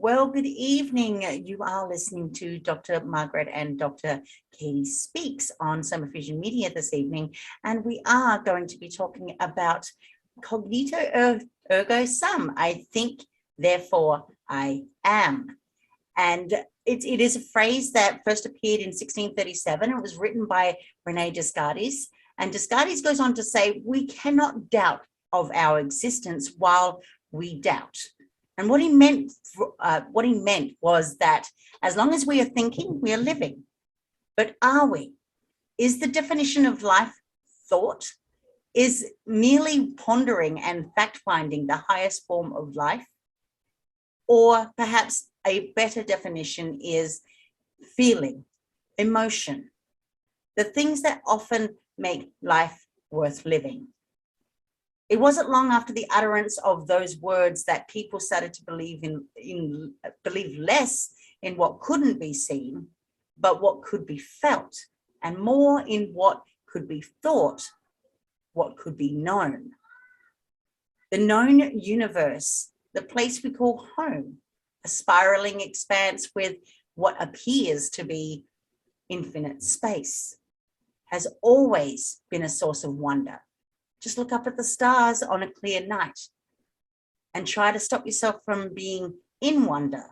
Well, good evening. You are listening to Dr. Margaret and Dr. Katie Speaks on Soma Fusionmedia this evening, and we are going to be talking about Cogito ergo sum. I think, therefore I am. And it is a phrase that first appeared in 1637. It was written by Rene Descartes. And Descartes goes on to say, we cannot doubt of our existence while we doubt. And what he meant was that as long as we are thinking, we are living. But are we? Is the definition of life thought? Is merely pondering and fact-finding the highest form of life? Or perhaps a better definition is feeling, emotion, the things that often make life worth living. It wasn't long after the utterance of those words that people started to believe believe less in what couldn't be seen, but what could be felt, and more in what could be thought, what could be known. The known universe, the place we call home, a spiraling expanse with what appears to be infinite space, has always been a source of wonder. Just look up at the stars on a clear night and try to stop yourself from being in wonder,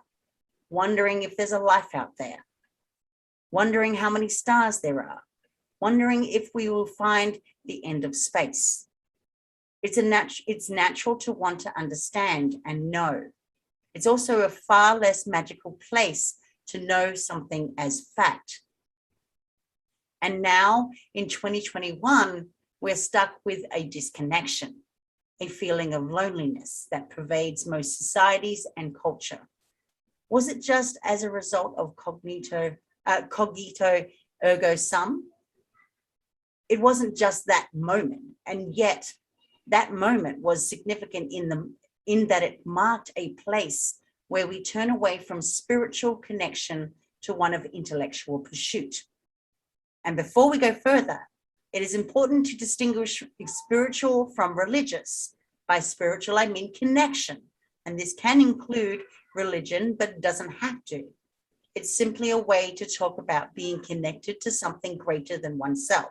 wondering if there's a life out there, wondering how many stars there are, wondering if we will find the end of space. It's natural to want to understand and know. It's also a far less magical place to know something as fact. And now in 2021, we're stuck with a disconnection, a feeling of loneliness that pervades most societies and culture. Was it just as a result of Cogito ergo sum? It wasn't just that moment, and yet that moment was significant in that it marked a place where we turn away from spiritual connection to one of intellectual pursuit. And before we go further, it is important to distinguish spiritual from religious. By spiritual, I mean connection. And this can include religion, but it doesn't have to. It's simply a way to talk about being connected to something greater than oneself.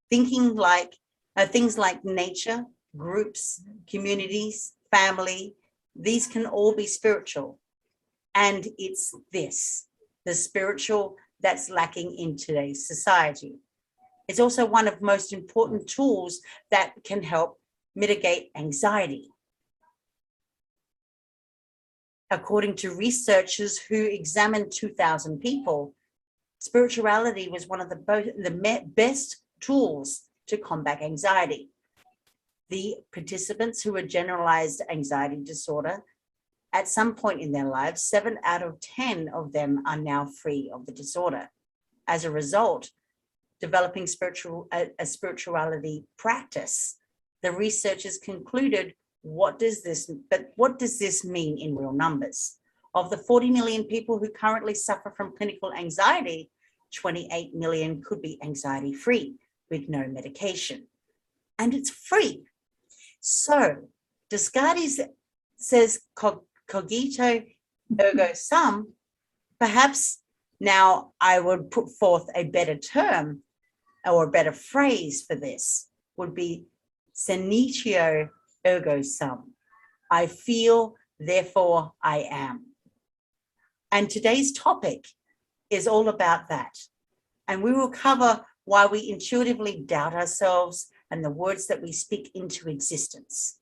Things like nature, groups, communities, family, these can all be spiritual. And it's the spiritual that's lacking in today's society. It's also one of the most important tools that can help mitigate anxiety. According to researchers who examined 2,000 people, spirituality was one of the best tools to combat anxiety. The participants who had generalized anxiety disorder, at some point in their lives, 7 out of 10 of them are now free of the disorder. As a result, developing a spirituality practice, the researchers concluded, what does this mean in real numbers? Of the 40 million people who currently suffer from clinical anxiety, 28 million could be anxiety free with no medication. And it's free. So Descartes says cogito ergo sum. Perhaps now I would put forth a better term or a better phrase for this would be senitio ergo sum. I feel, therefore I am. And today's topic is all about that. And we will cover why we intuitively doubt ourselves and the words that we speak into existence.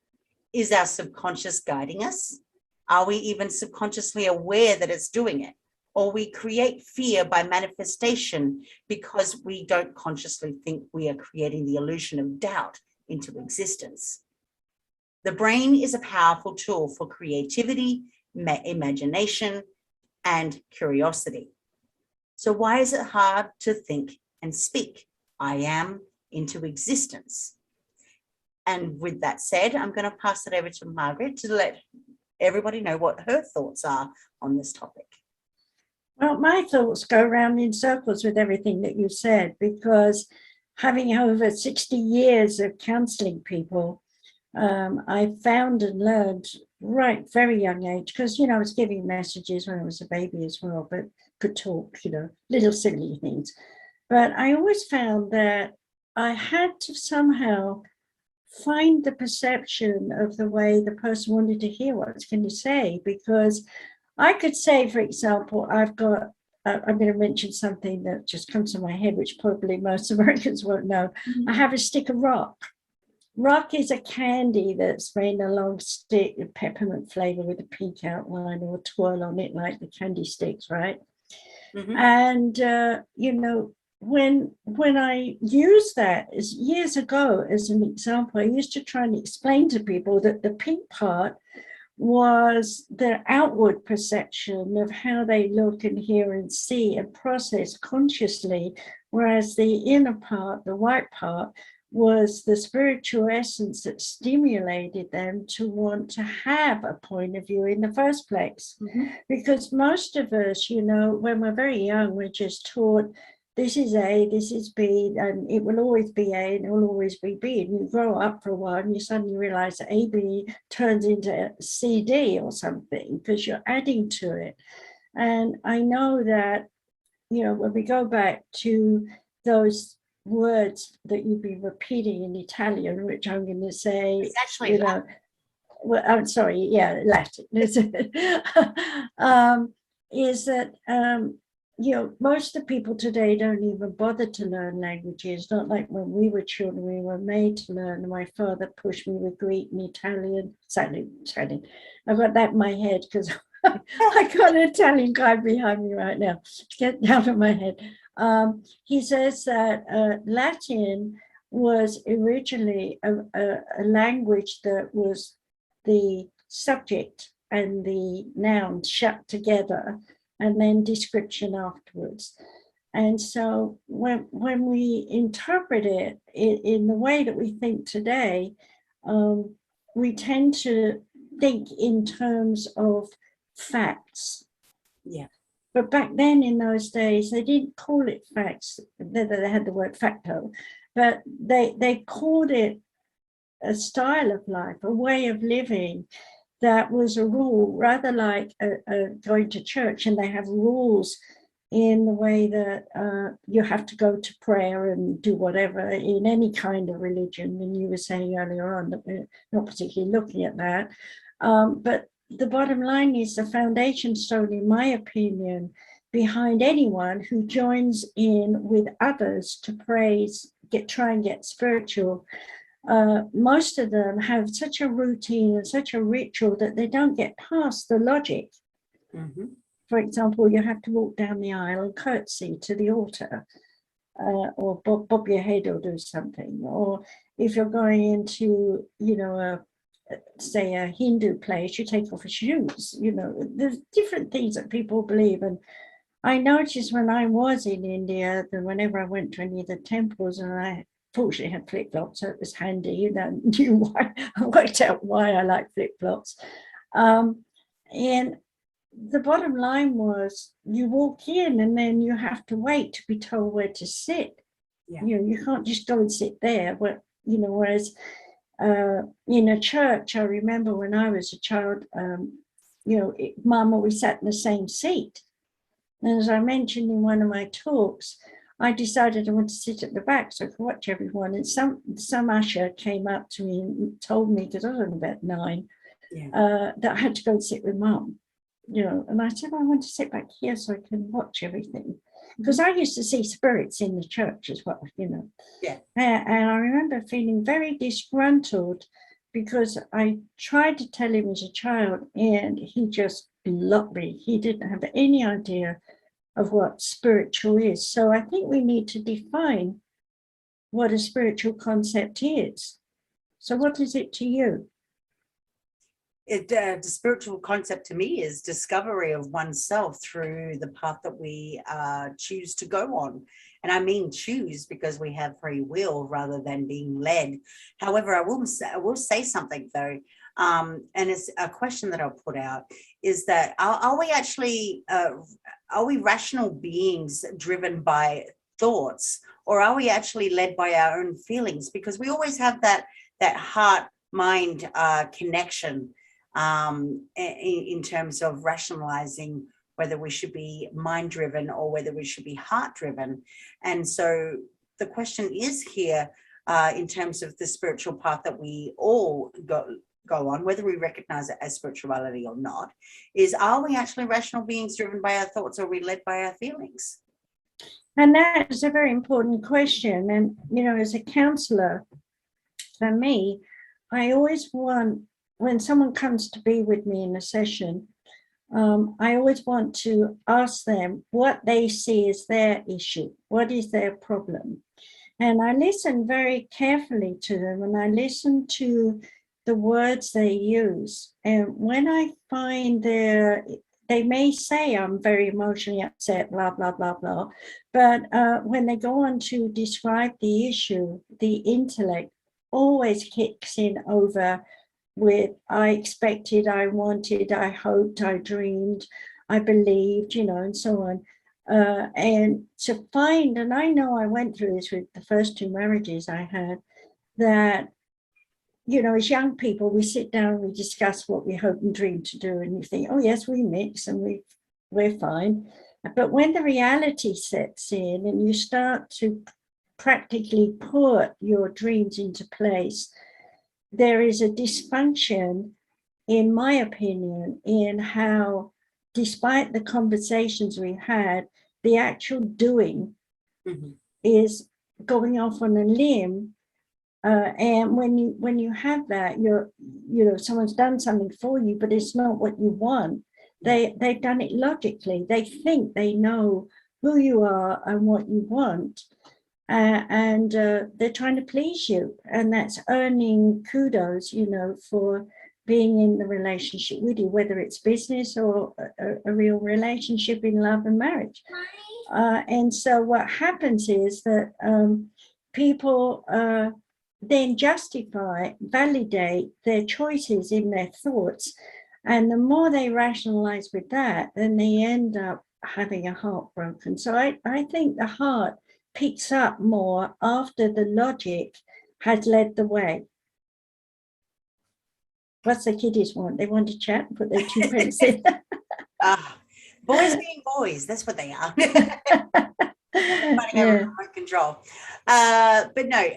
Is our subconscious guiding us? Are we even subconsciously aware that it's doing it? Or we create fear by manifestation because we don't consciously think we are creating the illusion of doubt into existence. The brain is a powerful tool for creativity, imagination, and curiosity. So why is it hard to think and speak I am into existence? And with that said, I'm going to pass it over to Margaret to let everybody know what her thoughts are on this topic. Well, my thoughts go around in circles with everything that you said, because having over 60 years of counseling people, I found and learned right, very young age, because, I was giving messages when I was a baby as well, but could talk, little silly things. But I always found that I had to somehow find the perception of the way the person wanted to hear what can you say, because I could say, for example, I'm going to mention something that just comes to my head, which probably most Americans won't know. I have a stick of rock. Rock is a candy that's made in a long stick with peppermint flavor with a pink outline or a twirl on it, like the candy sticks, right? And when I used that years ago as an example, I used to try and explain to people that the pink part was the outward perception of how they look and hear and see and process consciously, whereas the inner part, the white part, was the spiritual essence that stimulated them to want to have a point of view in the first place. Because most of us, when we're very young, we're just taught this is A, this is B, and it will always be A and it will always be B. And you grow up for a while and you suddenly realize that AB turns into CD or something because you're adding to it. And I know that, when we go back to those words that you've been repeating in Italian, which I'm going to say, it's actually well, I'm sorry, yeah, Latin, is that most of the people today don't even bother to learn languages. Not like when we were children, we were made to learn. My father pushed me with Greek and Italian. Italian. I've got that in my head because I got an Italian guy behind me right now. Get out of my head. He says that Latin was originally a language that was the subject and the noun shut together, and then description afterwards. And so when we interpret it in the way that we think today, we tend to think in terms of facts. Yeah. But back then in those days, they didn't call it facts. They had the word facto, but they called it a style of life, a way of living that was a rule, rather like going to church, and they have rules in the way that you have to go to prayer and do whatever in any kind of religion. And you were saying earlier on that we're not particularly looking at that. But the bottom line is the foundation stone, in my opinion, behind anyone who joins in with others to try and get spiritual. Most of them have such a routine and such a ritual that they don't get past the logic. For example, you have to walk down the aisle and curtsy to the altar, or bob your head or do something. Or if you're going into, say a Hindu place, you take off your shoes. There's different things that people believe. And I noticed when I was in India that whenever I went to any of the temples, and I fortunately had flip-flops, so it was handy, knew why. I worked out why I like flip-flops. And the bottom line was you walk in and then you have to wait to be told where to sit. You can't just go and sit there. But, whereas in a church, I remember when I was a child, Mum always sat in the same seat. And as I mentioned in one of my talks, I decided I wanted to sit at the back so I could watch everyone. And some usher came up to me and told me, because I was only about 9, that I had to go and sit with Mum. And I said, I want to sit back here so I can watch everything. Because I used to see spirits in the church as well, Yeah. And I remember feeling very disgruntled because I tried to tell him as a child and he just blocked me. He didn't have any idea of what spiritual is. So I think we need to define what a spiritual concept is. So what is it to you? The spiritual concept to me is discovery of oneself through the path that we choose to go on. And I mean choose because we have free will rather than being led. However, I will say something though, and it's a question that I'll put out, is that are we actually, are we rational beings driven by thoughts, or are we actually led by our own feelings? Because we always have that heart-mind connection. in terms of rationalizing whether we should be mind-driven or whether we should be heart-driven. And so the question is here, in terms of the spiritual path that we all go on, whether we recognize it as spirituality or not, is, are we actually rational beings driven by our thoughts, or are we led by our feelings? And that is a very important question. And, you know, as a counselor, for me, I always want, when someone comes to be with me in a session, I always want to ask them what they see as their issue. What is their problem? And I listen very carefully to them, and I listen to the words they use. And when I find they may say, I'm very emotionally upset, blah, blah, blah, blah. But when they go on to describe the issue, the intellect always kicks in over with, I expected, I wanted, I hoped, I dreamed, I believed, you know, and so on. And to find, and I know I went through this with the first 2 marriages I had, that, you know, as young people, we sit down and we discuss what we hope and dream to do, and you think, oh yes, we mix and we're fine. But when the reality sets in and you start to practically put your dreams into place, there is a dysfunction, in my opinion, in how, despite the conversations we had, the actual doing is going off on a limb. And when you have that, you know, someone's done something for you, but it's not what you want. They've done it logically. They think they know who you are and what you want. And they're trying to please you, and that's earning kudos, you know, for being in the relationship with you, whether it's business or a real relationship in love and marriage. And so what happens is that people then justify, validate their choices in their thoughts, and the more they rationalize with that, then they end up having a heart broken. So I think the heart picks up more after the logic has led the way. What's the kiddies want? They want to chat and put their 2 pence in. Boys being boys, that's what they are. Remote control. But no,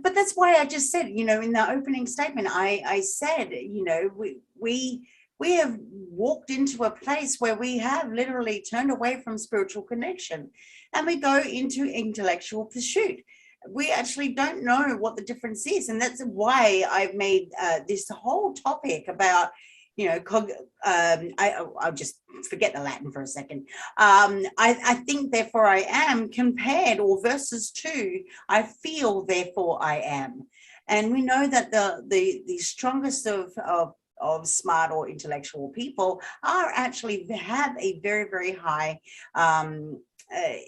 but that's why I just said, you know, in the opening statement, I said, you know, we have walked into a place where we have literally turned away from spiritual connection, and we go into intellectual pursuit. We actually don't know what the difference is, and that's why I've made this whole topic about, you know, I'll just forget the Latin for a second. I think, therefore I am, compared, or versus to, I feel, therefore I am. And we know that the strongest of smart or intellectual people are actually have a very, very high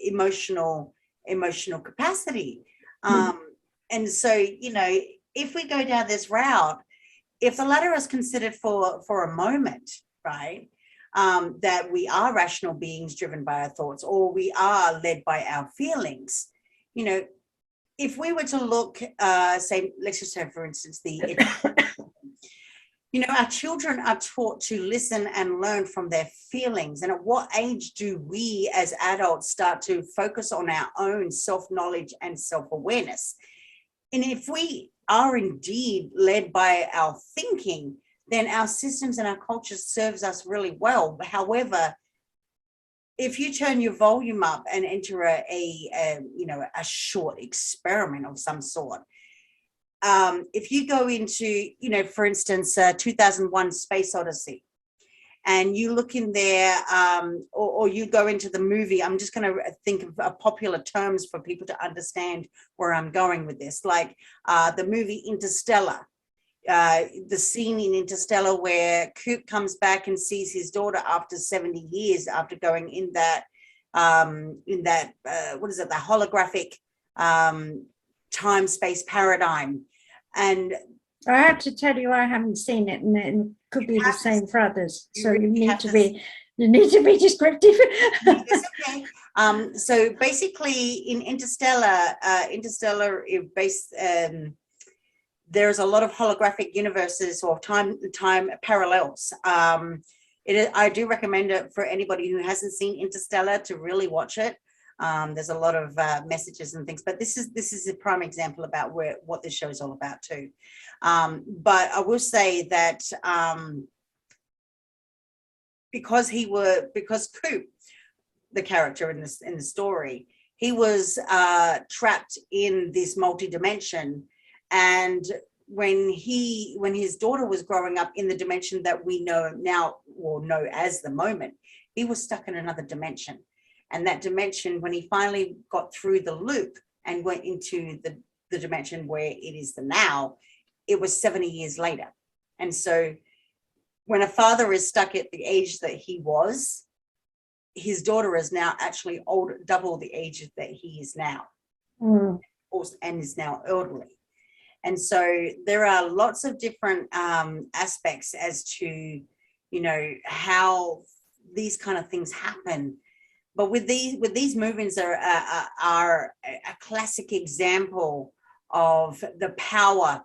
emotional capacity. And so, you know, if we go down this route, if the latter is considered for a moment, right, that we are rational beings driven by our thoughts, or we are led by our feelings, you know, if we were to look, say, let's just say, for instance, you know, our children are taught to listen and learn from their feelings. And at what age do we as adults start to focus on our own self-knowledge and self-awareness? And if we are indeed led by our thinking, then our systems and our culture serves us really well. However, if you turn your volume up and enter a short experiment of some sort, if you go into, you know, for instance, 2001 Space Odyssey, and you look in there, or you go into the movie, I'm just going to think of popular terms for people to understand where I'm going with this, like the movie Interstellar, the scene in Interstellar where Coop comes back and sees his daughter after 70 years after going in that what is it, the holographic time-space paradigm. And I have to tell you, I haven't seen it, and it could be the same for others. So you need to be descriptive. It's okay. So basically, in Interstellar, there's a lot of holographic universes or time parallels. I do recommend it for anybody who hasn't seen Interstellar to really watch it. There's a lot of messages and things, but this is a prime example about what this show is all about too. But I will say that because Coop, the character in the story, he was trapped in this multi-dimension, and when his daughter was growing up in the dimension that we know now, or know as the moment, he was stuck in another dimension. And that dimension, when he finally got through the loop and went into the dimension where it is the now, it was 70 years later. And so when a father is stuck at the age that he was, his daughter is now actually double the age that he is now, and is now elderly. And so there are lots of different aspects as to, how these kind of things happen. But with these movements are a classic example of the power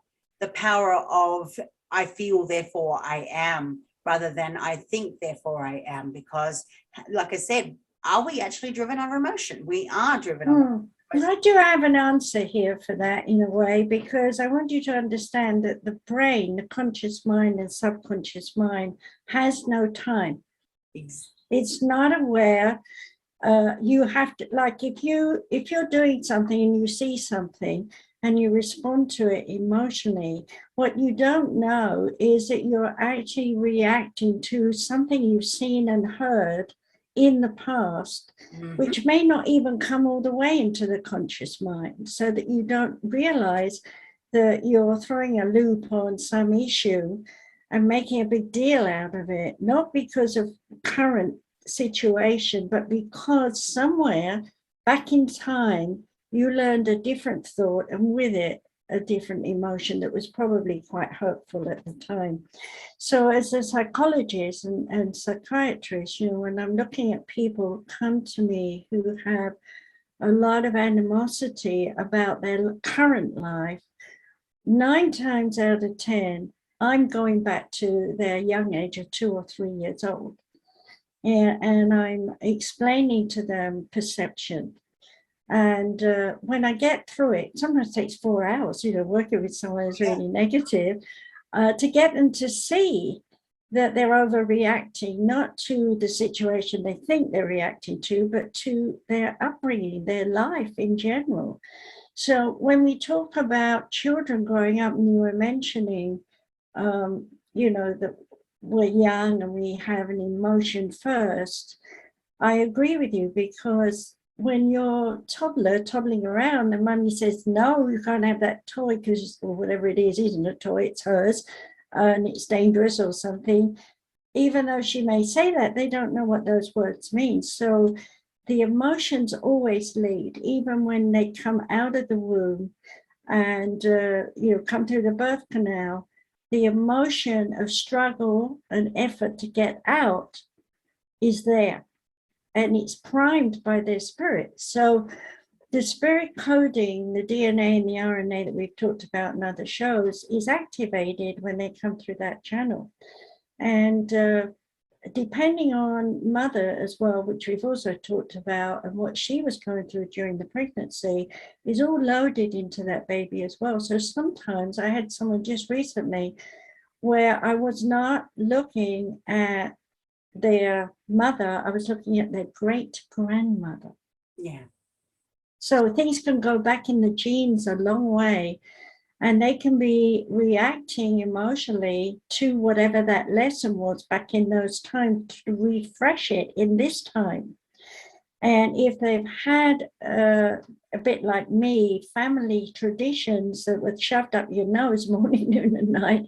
of I feel, therefore I am, rather than I think, therefore I am. Because, like I said, are we actually driven on emotion? We are driven on emotion. I do have an answer here for that in a way, because I want you to understand that the brain, the conscious mind and subconscious mind, has no time. It's not aware. You have to, like, if you're doing something and you see something and you respond to it emotionally, what you don't know is that you're actually reacting to something you've seen and heard in the past, which may not even come all the way into the conscious mind, so that you don't realize that you're throwing a loop on some issue and making a big deal out of it, not because of current situation, but because somewhere back in time you learned a different thought, and with it a different emotion that was probably quite hurtful at the time. So as a psychologist and psychiatrist, when I'm looking at people come to me who have a lot of animosity about their current life, 9 times out of 10 I'm going back to their young age of 2 or 3 years old. And I'm explaining to them perception. And when I get through it, sometimes it takes 4 hours, working with someone who's really negative, to get them to see that they're overreacting, not to the situation they think they're reacting to, but to their upbringing, their life in general. So when we talk about children growing up, and you were mentioning, that we're young and we have an emotion first, I agree with you, because when you're toddling around and mummy says, no, you can't have that toy because, or whatever it is, isn't a toy, it's hers, and it's dangerous or something, even though she may say that, they don't know what those words mean. So the emotions always lead, even when they come out of the womb and come through the birth canal. The emotion of struggle and effort to get out is there, and it's primed by their spirit. So the spirit coding, the DNA and the RNA that we've talked about in other shows, is activated when they come through that channel. And depending on mother as well, which we've also talked about, and what she was going through during the pregnancy, is all loaded into that baby as well. So sometimes I had someone just recently where I was not looking at their mother, I was looking at their great grandmother. Yeah. So things can go back in the genes a long way, and they can be reacting emotionally to whatever that lesson was back in those times to refresh it in this time. And if they've had a bit like me, family traditions that were shoved up your nose morning, noon, and night,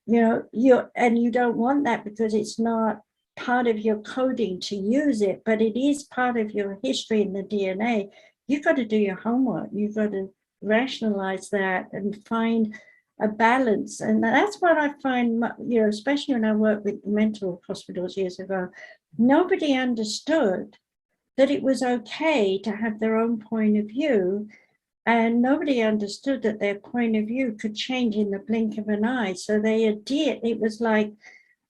you don't want that, because it's not part of your coding to use it, but it is part of your history in the DNA. You've got to do your homework. You've got to rationalize that and find a balance. And that's what I find, especially when I worked with mental hospitals years ago, nobody understood that it was okay to have their own point of view And nobody understood that their point of view could change in the blink of an eye. So they adhered. It was like,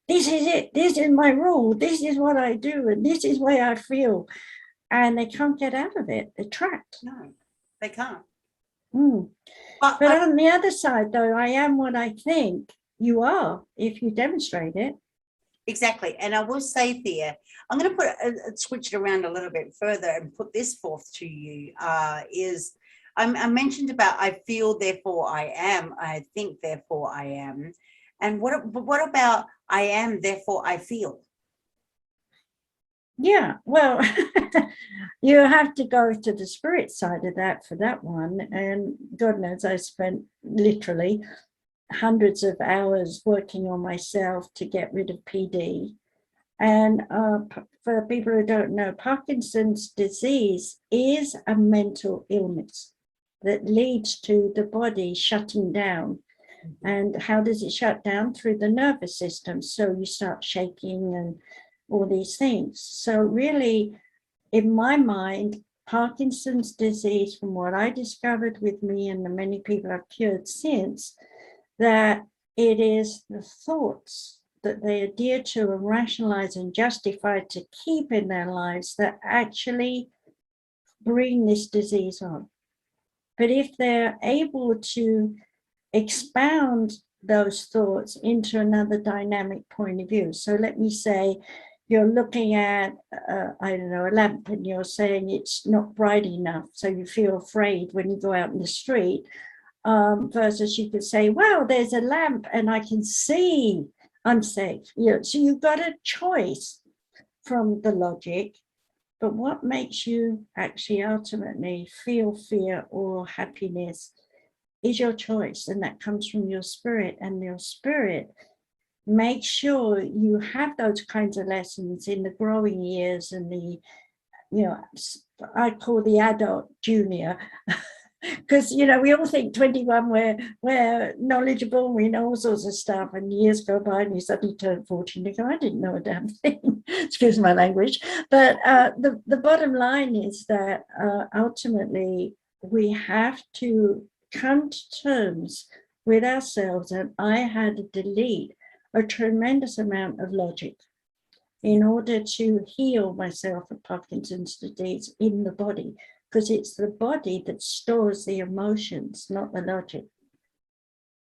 this is it. This is my rule. This is what I do. And this is the way I feel. And they can't get out of it. They're trapped. No, they can't. Mm. But But on the other side, though, I am what I think you are if you demonstrate it. exactly. And I will say there, I'm going to switch it around a little bit further and put this forth to you, is I mentioned about I feel, therefore I am, I think, therefore I am. And what about I am, therefore I feel? Yeah, well, you have to go to the spirit side of that for that one. And God knows I spent literally hundreds of hours working on myself to get rid of PD. And for people who don't know, Parkinson's disease is a mental illness that leads to the body shutting down. And how does it shut down? Through the nervous system. So you start shaking and all these things. So really, in my mind, Parkinson's disease, from what I discovered with me and the many people I've cured since, that it is the thoughts that they adhere to and rationalize and justify to keep in their lives that actually bring this disease on. But if they're able to expound those thoughts into another dynamic point of view. So let me say you're looking at, I don't know, a lamp, and you're saying it's not bright enough, so you feel afraid when you go out in the street, versus you could say, wow, there's a lamp and I can see I'm safe. So you've got a choice from the logic, but what makes you actually ultimately feel fear or happiness is your choice, and that comes from your spirit. And your spirit makes sure you have those kinds of lessons in the growing years and the, I call the adult junior, because we all think 21 we're knowledgeable, we know all sorts of stuff, and years go by and you suddenly turn 40 and you go, I didn't know a damn thing. Excuse my language. But the bottom line is that ultimately we have to come to terms with ourselves, and I had to delete a tremendous amount of logic in order to heal myself of Parkinson's disease in the body, because it's the body that stores the emotions, not the logic.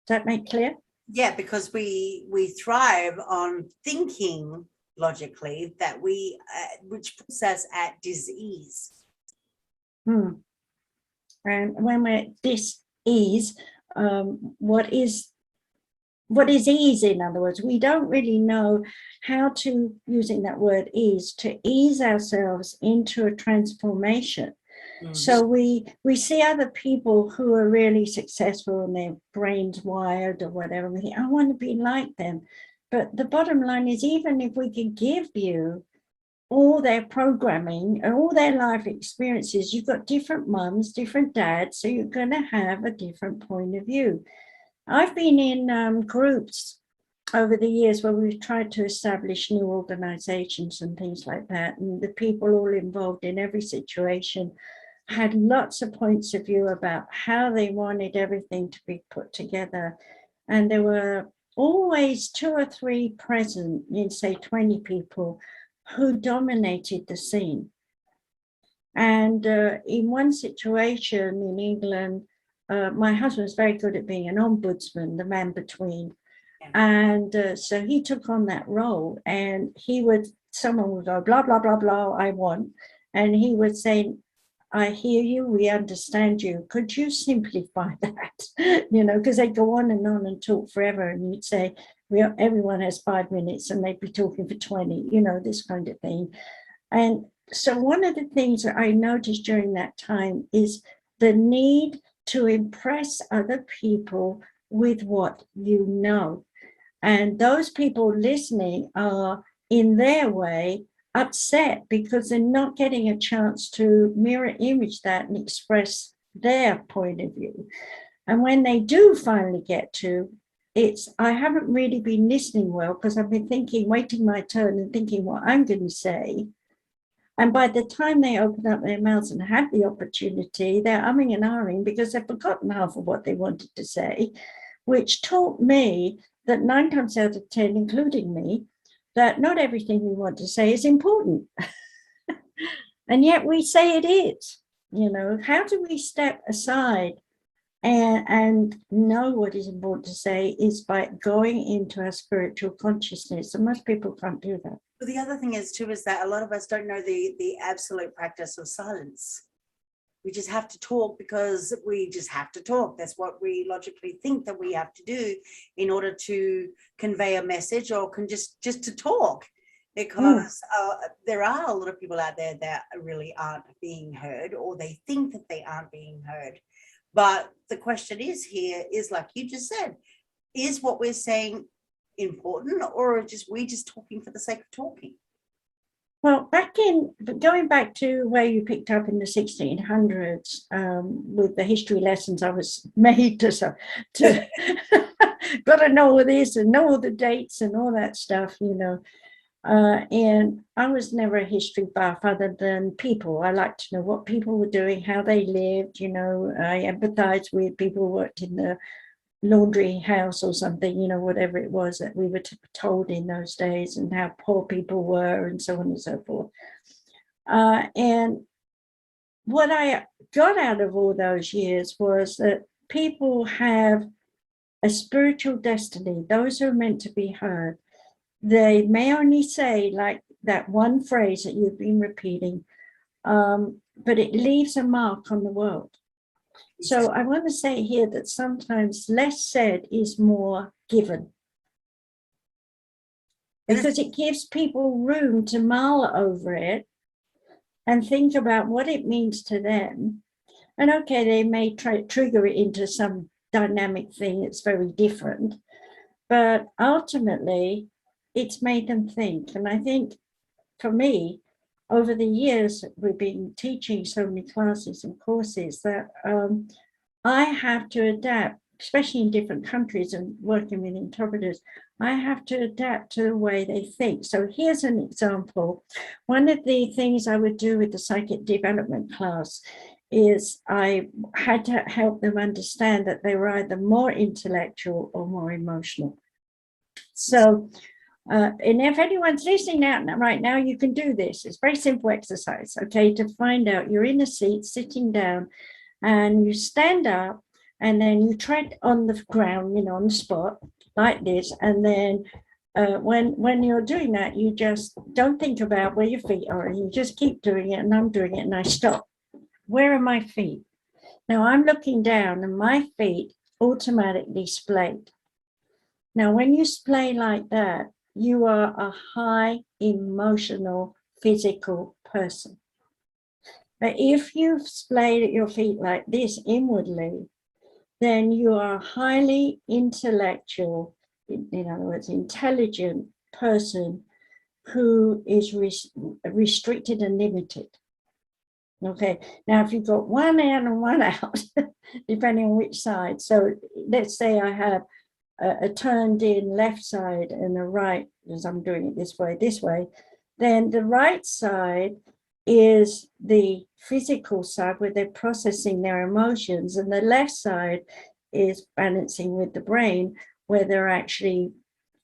Does that make clear? Yeah, because we thrive on thinking logically, that which puts us at disease. And when we're at dis-ease, what is ease? In other words, we don't really know how to, using that word ease, to ease ourselves into a transformation. Mm-hmm. So we see other people who are really successful and their brains wired or whatever, we think, I want to be like them. But the bottom line is, even if we could give you all their programming and all their life experiences, you've got different mums, different dads, so you're going to have a different point of view. I've been in groups over the years where we've tried to establish new organizations and things like that, and the people all involved in every situation had lots of points of view about how they wanted everything to be put together. And there were always 2 or 3 present in, say, 20 people who dominated the scene. And in one situation in England, my husband was very good at being an ombudsman, the man between. And so he took on that role, and someone would go, blah, blah, blah, blah, I want. And he would say, I hear you, we understand you. Could you simplify that? Because they'd go on and talk forever. And you'd say, everyone has 5 minutes, and they'd be talking for 20, this kind of thing. And so one of the things that I noticed during that time is the need to impress other people with what you know. And those people listening are, in their way, upset because they're not getting a chance to mirror image that and express their point of view. And when they do finally get to, I haven't really been listening well, because I've been waiting my turn and thinking what I'm going to say. And by the time they open up their mouths and have the opportunity, they're umming and ahhing because they've forgotten half of what they wanted to say, which taught me that 9 times out of 10, including me, that not everything we want to say is important. And yet we say it is. You know, how do we step aside and know what is important to say is by going into our spiritual consciousness. And most people can't do that. Well, the other thing is too, is that a lot of us don't know the absolute practice of silence. We just have to talk because we just have to talk. That's what we logically think that we have to do in order to convey a message, or just to talk. Because there are a lot of people out there that really aren't being heard, or they think that they aren't being heard. But the question is here is, like you just said, is what we're saying important, or just we just talking for the sake of talking? Well, going back to where you picked up in the 1600s, with the history lessons I was made to got to know all this and know all the dates and all that stuff, you know. And I was never a history buff other than people. I like to know what people were doing, how they lived, you know. I empathized with people who worked in the laundry house or something, you know, whatever it was that we were told in those days, and how poor people were and so on and so forth. And what I got out of all those years was that people have a spiritual destiny. Those who are meant to be heard, they may only say like that one phrase that you've been repeating, but it leaves a mark on the world. So I want to say here that sometimes less said is more given, because it gives people room to mull over it and think about what it means to them. And okay, they may trigger it into some dynamic thing that's very different, but ultimately it's made them think. And I think for me, over the years, we've been teaching so many classes and courses that I have to adapt, especially in different countries and working with interpreters. I have to adapt to the way they think. So here's an example. One of the things I would do with the psychic development class is I had to help them understand that they were either more intellectual or more emotional. So, and if anyone's listening out right now, you can do this. It's a very simple exercise, okay, to find out. You're in a seat, sitting down, and you stand up, and then you tread on the ground, you know, on the spot, like this. And then when you're doing that, you just don't think about where your feet are. You just keep doing it, and I'm doing it, and I stop. Where are my feet? Now I'm looking down, and my feet automatically splayed. Now, when you splay like that, you are a high emotional, physical person. But if you've splayed at your feet like this inwardly, then you are a highly intellectual, in other words, intelligent person who is restricted and limited. Okay, now if you've got one in and one out, depending on which side. So let's say I have a turned in left side and a right, as I'm doing it this way, then the right side is the physical side where they're processing their emotions, and the left side is balancing with the brain where they're actually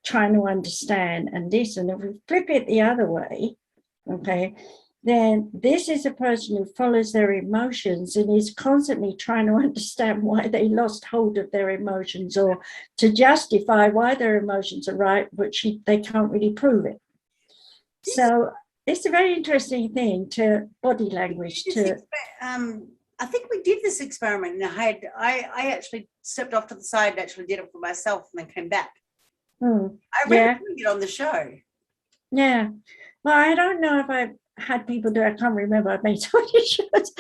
trying to understand and listen. If we flip it the other way, okay, then this is a person who follows their emotions and is constantly trying to understand why they lost hold of their emotions, or to justify why their emotions are right, but they can't really prove it. So it's a very interesting thing to body language. I think we did this experiment, and I actually stepped off to the side and actually did it for myself and then came back. I remember doing it on the show. Yeah. Well, I don't know if I've had people do it. I can't remember. I've made so many shows.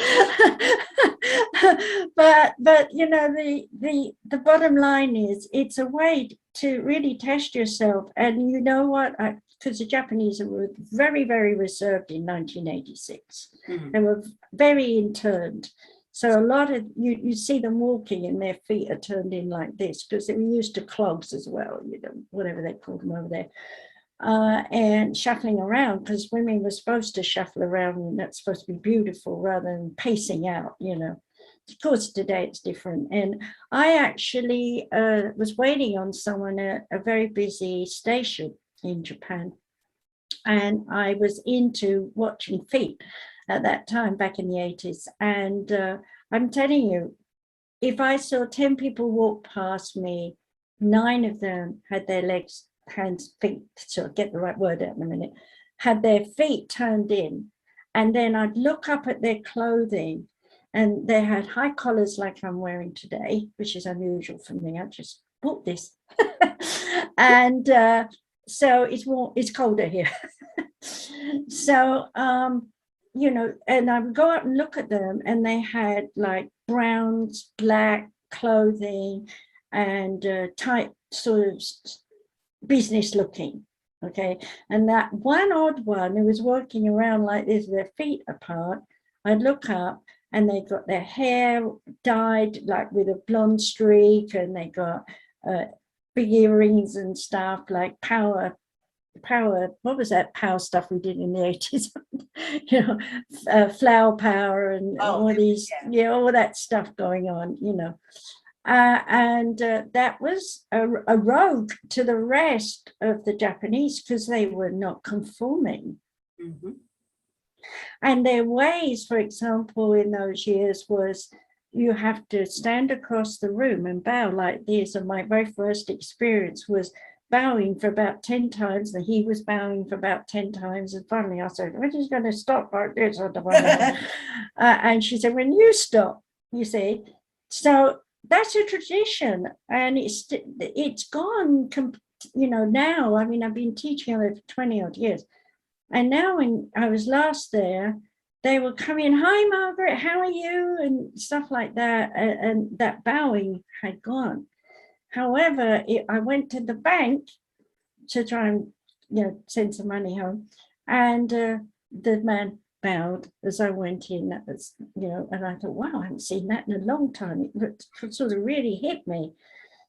but you know, the bottom line is it's a way to really test yourself. And you know what? Because the Japanese were very, very reserved in 1986. They were very interned. So a lot of you see them walking and their feet are turned in like this because they were used to clogs as well, you know, whatever they call them over there. and shuffling around, because women were supposed to shuffle around, and that's supposed to be beautiful rather than pacing out, you know. Of course, today it's different. And I actually was waiting on someone at a very busy station in Japan. And I was into watching feet at that time, back in the 80s. And I'm telling you, if I saw 10 people walk past me, 9 of them had their legs, hands, feet, so I'll get the right word out in a minute, had their feet turned in. And then I'd look up at their clothing, and they had high collars like I'm wearing today, which is unusual for me. I just bought this. And so it's colder here. So, you know, and I would go out and look at them, and they had like browns, black clothing, and tight sort of business looking. Okay. And that one odd one who was walking around like this, their feet apart, I'd look up, and they got their hair dyed like with a blonde streak, and they got big earrings and stuff, like power, what was that power stuff we did in the 80s? You know, flower power and all these, yeah, all that stuff going on, you know. And that was a rogue to the rest of the Japanese, because they were not conforming. Mm-hmm. And their ways, for example, in those years was, you have to stand across the room and bow like this. And my very first experience was bowing for about 10 times, and he was bowing for about 10 times. And finally I said, we're just going to stop like this. And she said, when you stop, you see. So that's a tradition, and it's gone, you know, now. I mean, I've been teaching over 20 odd years, and now when I was last there, they were coming, hi Margaret, how are you, and stuff like that, and that bowing had gone. However, I went to the bank to try and, you know, send some money home, and the man bowed as I went in. That was, you know, and I thought, wow, I haven't seen that in a long time. It sort of really hit me.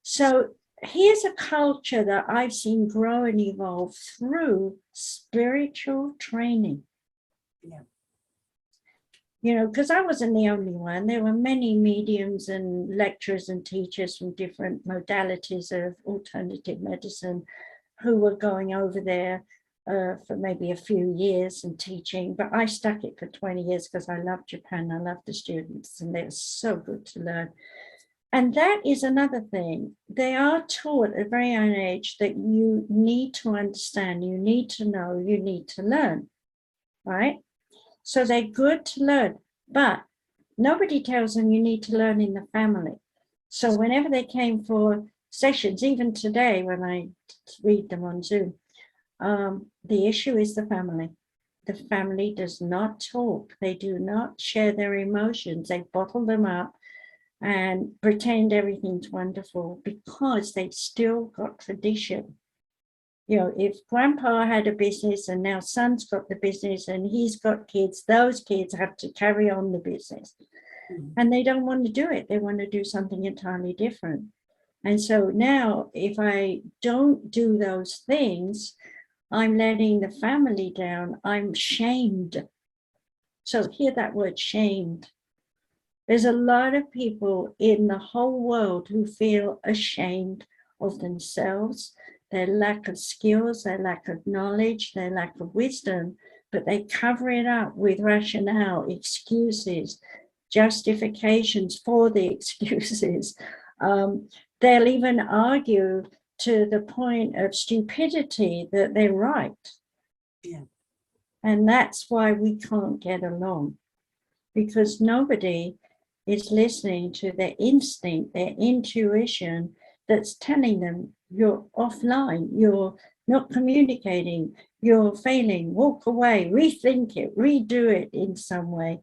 So here's a culture that I've seen grow and evolve through spiritual training. Yeah. You know, because I wasn't the only one. There were many mediums and lecturers and teachers from different modalities of alternative medicine who were going over there for maybe a few years and teaching. But I stuck it for 20 years because I love Japan. I love the students, and they're so good to learn. And that is another thing. They are taught at a very young age that you need to understand, you need to know, you need to learn, right? So they're good to learn, but nobody tells them you need to learn in the family. So whenever they came for sessions, even today when I read them on Zoom, the issue is the family. The family does not talk. They do not share their emotions. They bottle them up and pretend everything's wonderful because they've still got tradition. You know, if grandpa had a business and now son's got the business and he's got kids, those kids have to carry on the business. Mm-hmm. And they don't want to do it. They want to do something entirely different. And so now if I don't do those things, I'm letting the family down. I'm shamed. So hear that word, shamed. There's a lot of people in the whole world who feel ashamed of themselves, their lack of skills, their lack of knowledge, their lack of wisdom, but they cover it up with rationale, excuses, justifications for the excuses. They'll even argue to the point of stupidity that they're right. Yeah. And that's why we can't get along, because nobody is listening to their instinct, their intuition that's telling them you're offline, you're not communicating, you're failing, walk away, rethink it, redo it in some way,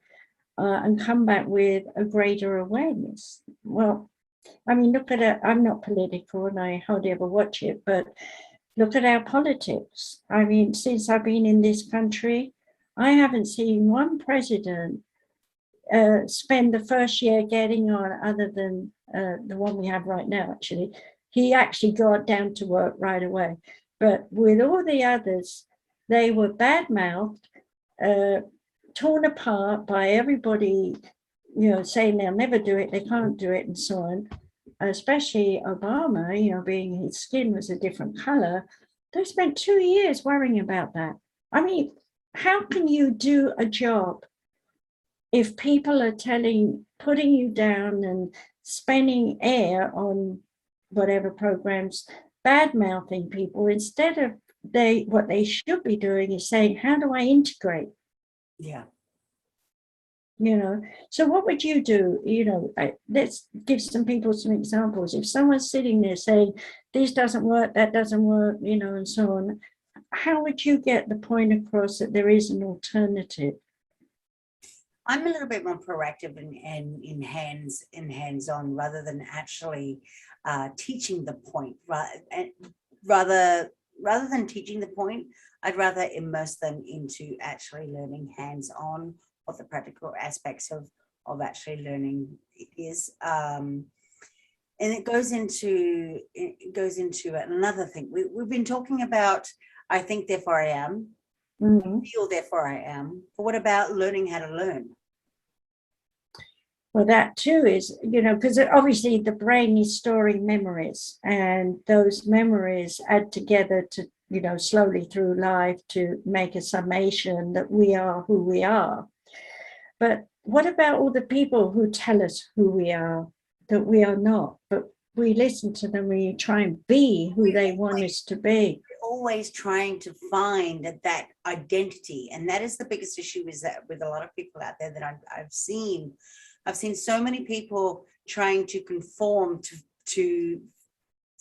and come back with a greater awareness. Well, I mean, look at it. I'm not political and I hardly ever watch it, but look at our politics. I mean, since I've been in this country, I haven't seen one president spend the first year getting on, other than the one we have right now, actually. He actually got down to work right away. But with all the others, they were bad-mouthed, torn apart by everybody, saying they'll never do it, they can't do it, and so on. Especially Obama, being his skin was a different color. They spent 2 years worrying about that. I mean, how can you do a job if people are putting you down and spending air on whatever programs, bad-mouthing people, instead of what they should be doing is saying, how do I integrate? Yeah. So what would you do? Let's give some people some examples. If someone's sitting there saying, this doesn't work, that doesn't work, and so on, how would you get the point across that there is an alternative? I'm a little bit more proactive in hands-on rather than actually teaching the point. Rather than teaching the point, I'd rather immerse them into actually learning hands-on what the practical aspects of actually learning is. And it goes into another thing. We've been talking about, I think, therefore I am. Mm-hmm. Feel, therefore I am. But what about learning how to learn? Well, that too is, because obviously the brain is storing memories, and those memories add together to, slowly through life to make a summation that we are who we are. But what about all the people who tell us who we are, that we are not, but we listen to them, we try and be who they want us to be? We're always trying to find that identity. And that is the biggest issue, is that with a lot of people out there that I've seen so many people trying to conform to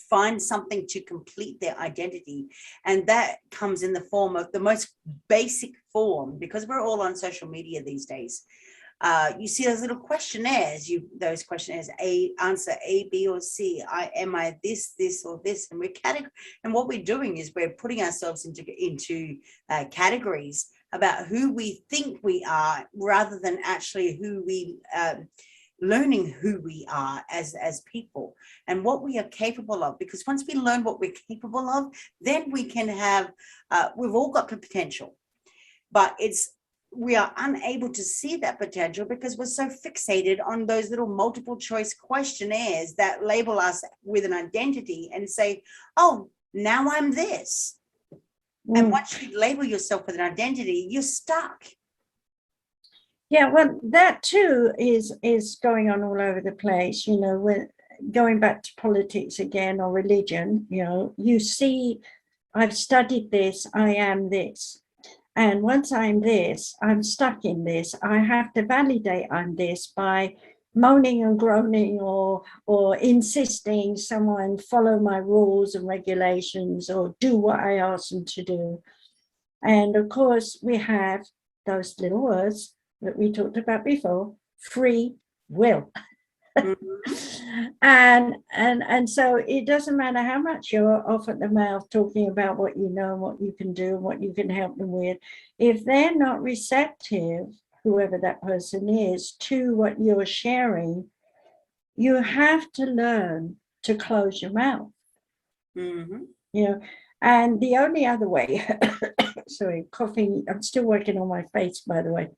find something to complete their identity. And that comes in the form of the most basic form, because we're all on social media these days. You see those little questionnaires, those questionnaires, answer A, B, or C. Am I this, or this? And what we're doing is we're putting ourselves into categories about who we think we are, rather than actually learning who we are as people and what we are capable of. Because once we learn what we're capable of, then we can have, we've all got the potential, but we are unable to see that potential because we're so fixated on those little multiple choice questionnaires that label us with an identity and say, oh, now I'm this. And once you label yourself with an identity, you're stuck. Yeah, well, that too is going on all over the place. When going back to politics again, or religion, you see, I've studied this, I am this. And once I'm this, I'm stuck in this. I have to validate I'm this by moaning and groaning or insisting someone follow my rules and regulations or do what I ask them to do. And of course, we have those little words that we talked about before, free will. And so it doesn't matter how much you're off at the mouth talking about what you know, what you can do, what you can help them with. If they're not receptive, whoever that person is, to what you're sharing, you have to learn to close your mouth. And the only other way, sorry, coughing, I'm still working on my face, by the way.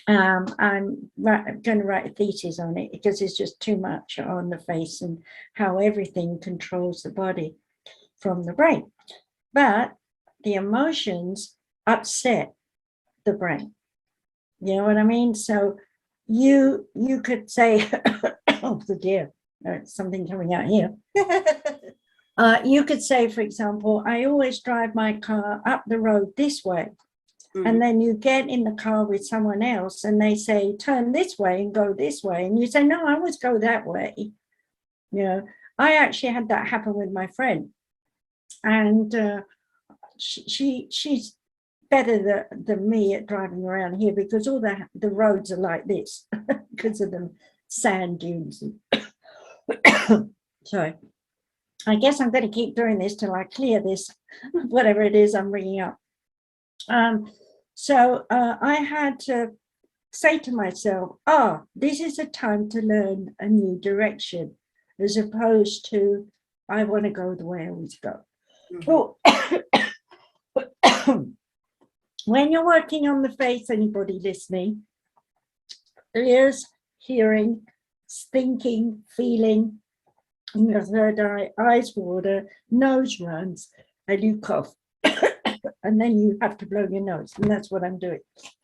I'm going to write a thesis on it because it's just too much on the face and how everything controls the body from the brain. But the emotions upset the brain. You know what I mean? So you could say, oh dear, there's something coming out here. You could say, for example, I always drive my car up the road this way. And then you get in the car with someone else and they say, turn this way and go this way. And you say, no, I always go that way. I actually had that happen with my friend. And she's better than me at driving around here because all the roads are like this because of the sand dunes. Sorry. I guess I'm going to keep doing this till I clear this, whatever it is I'm bringing up. So I had to say to myself, this is a time to learn a new direction, as opposed to, I want to go the way I always go. Oh, when you're working on the face, anybody listening, ears, hearing, thinking, feeling, in your third eye, eyes water, nose runs, and you cough. And then you have to blow your nose, and that's what I'm doing.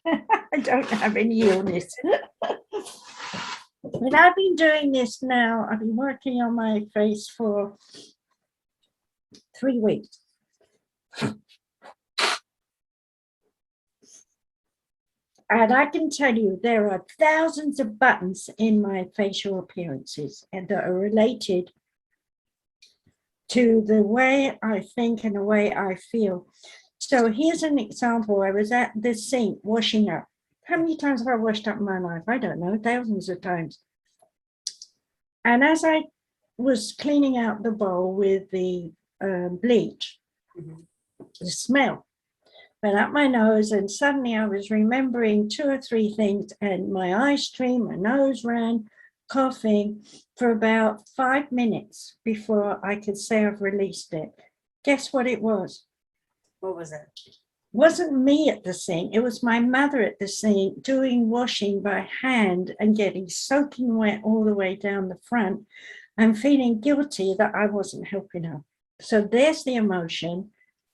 I don't have any illness. But I've been doing this now. I've been working on my face for 3 weeks. And I can tell you there are thousands of buttons in my facial appearances and that are related to the way I think and the way I feel. So here's an example. I was at the sink washing up. How many times have I washed up in my life? I don't know, thousands of times. And as I was cleaning out the bowl with the bleach, the smell went up my nose, and suddenly I was remembering 2 or 3 things, and my eyes streamed, my nose ran, coughing for about 5 minutes before I could say I've released it. Guess what it was? What was it? It wasn't me at the sink. It was my mother at the sink doing washing by hand and getting soaking wet all the way down the front and feeling guilty that I wasn't helping her. So there's the emotion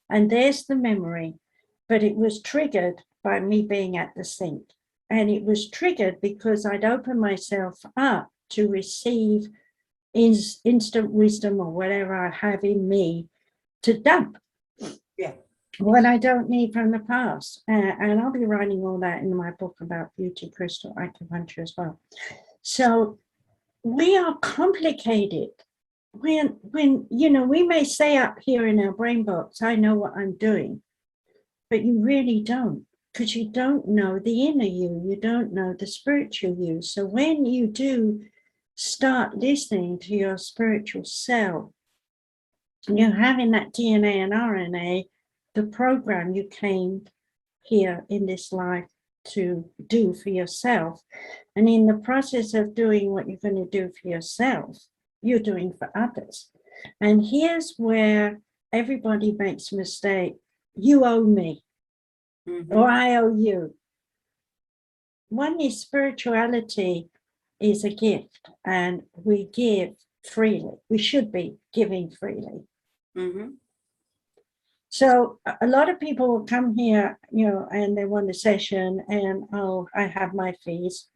and there's the memory. But it was triggered by me being at the sink. And it was triggered because I'd opened myself up to receive instant wisdom or whatever I have in me to dump what I don't need from the past. And I'll be writing all that in my book about beauty, crystal, acupuncture as well. So we are complicated. When you know, we may say up here in our brain box, I know what I'm doing. But you really don't, because you don't know the inner you don't know the spiritual you. So when you do start listening to your spiritual self, you're having that DNA and RNA, the program you came here in this life to do for yourself. And in the process of doing what you're going to do for yourself, you're doing for others. And here's where everybody makes a mistake. You owe me, or I owe you. One is spirituality is a gift, and we give freely. We should be giving freely. So a lot of people will come here, you know, and they want a session, and oh, I have my fees,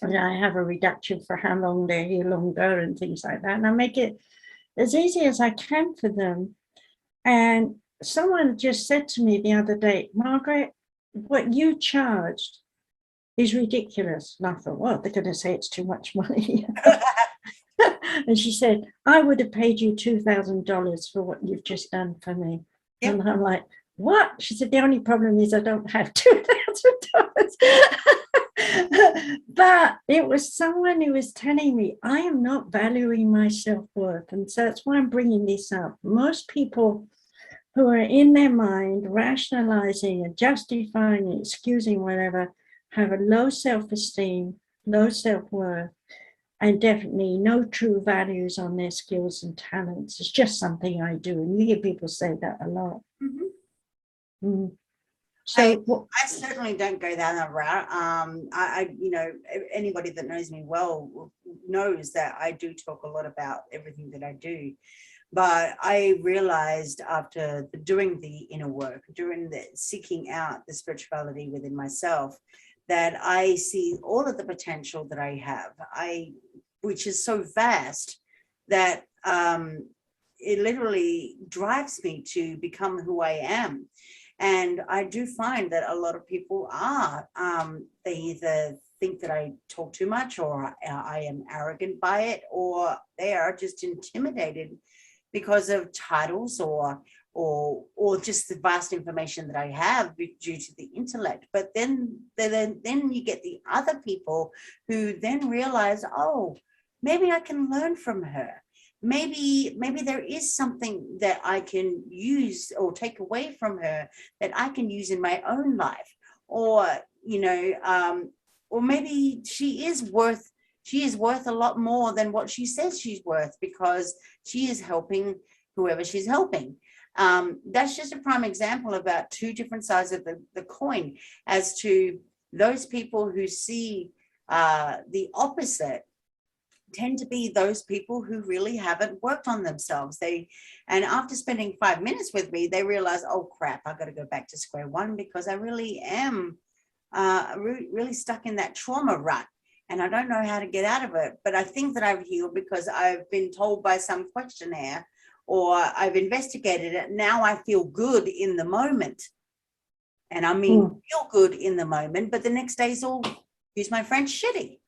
and I have a reduction for how long they're here longer and things like that. And I make it as easy as I can for them. And someone just said to me the other day, Margaret, what you charged is ridiculous. And I thought, well, they're going to say it's too much money. And she said, I would have paid you $2,000 for what you've just done for me. Yep. And I'm like, what? She said, the only problem is I don't have $2,000. But it was someone who was telling me I am not valuing my self-worth. And so that's why I'm bringing this up. Most people who are in their mind rationalizing and justifying and excusing whatever have a low self-esteem, low self-worth, and definitely no true values on their skills and talents. It's just something I do, and you hear people say that a lot. So I certainly don't go down that route. I you know, anybody that knows me well knows that I do talk a lot about everything that I do. But I realized after doing the inner work, during the seeking out the spirituality within myself, that I see all of the potential that I have, which is so vast that it literally drives me to become who I am. And I do find that a lot of people are, they either think that I talk too much, or I am arrogant by it, or they are just intimidated because of titles or just the vast information that I have due to the intellect. But then you get the other people who then realize, oh, maybe I can learn from her. Maybe there is something that I can use or take away from her that I can use in my own life. Or, you know, or maybe she is worth a lot more than what she says she's worth, because she is helping whoever she's helping. That's just a prime example about two different sides of the coin, as to those people who see the opposite tend to be those people who really haven't worked on themselves. And after spending 5 minutes with me, they realize, oh crap, I've got to go back to square one, because I really am really stuck in that trauma rut, and I don't know how to get out of it. But I think that I've healed because I've been told by some questionnaire, or I've investigated it. Now I feel good in the moment. And I mean, feel good in the moment, but the next day's all, use my French, shitty.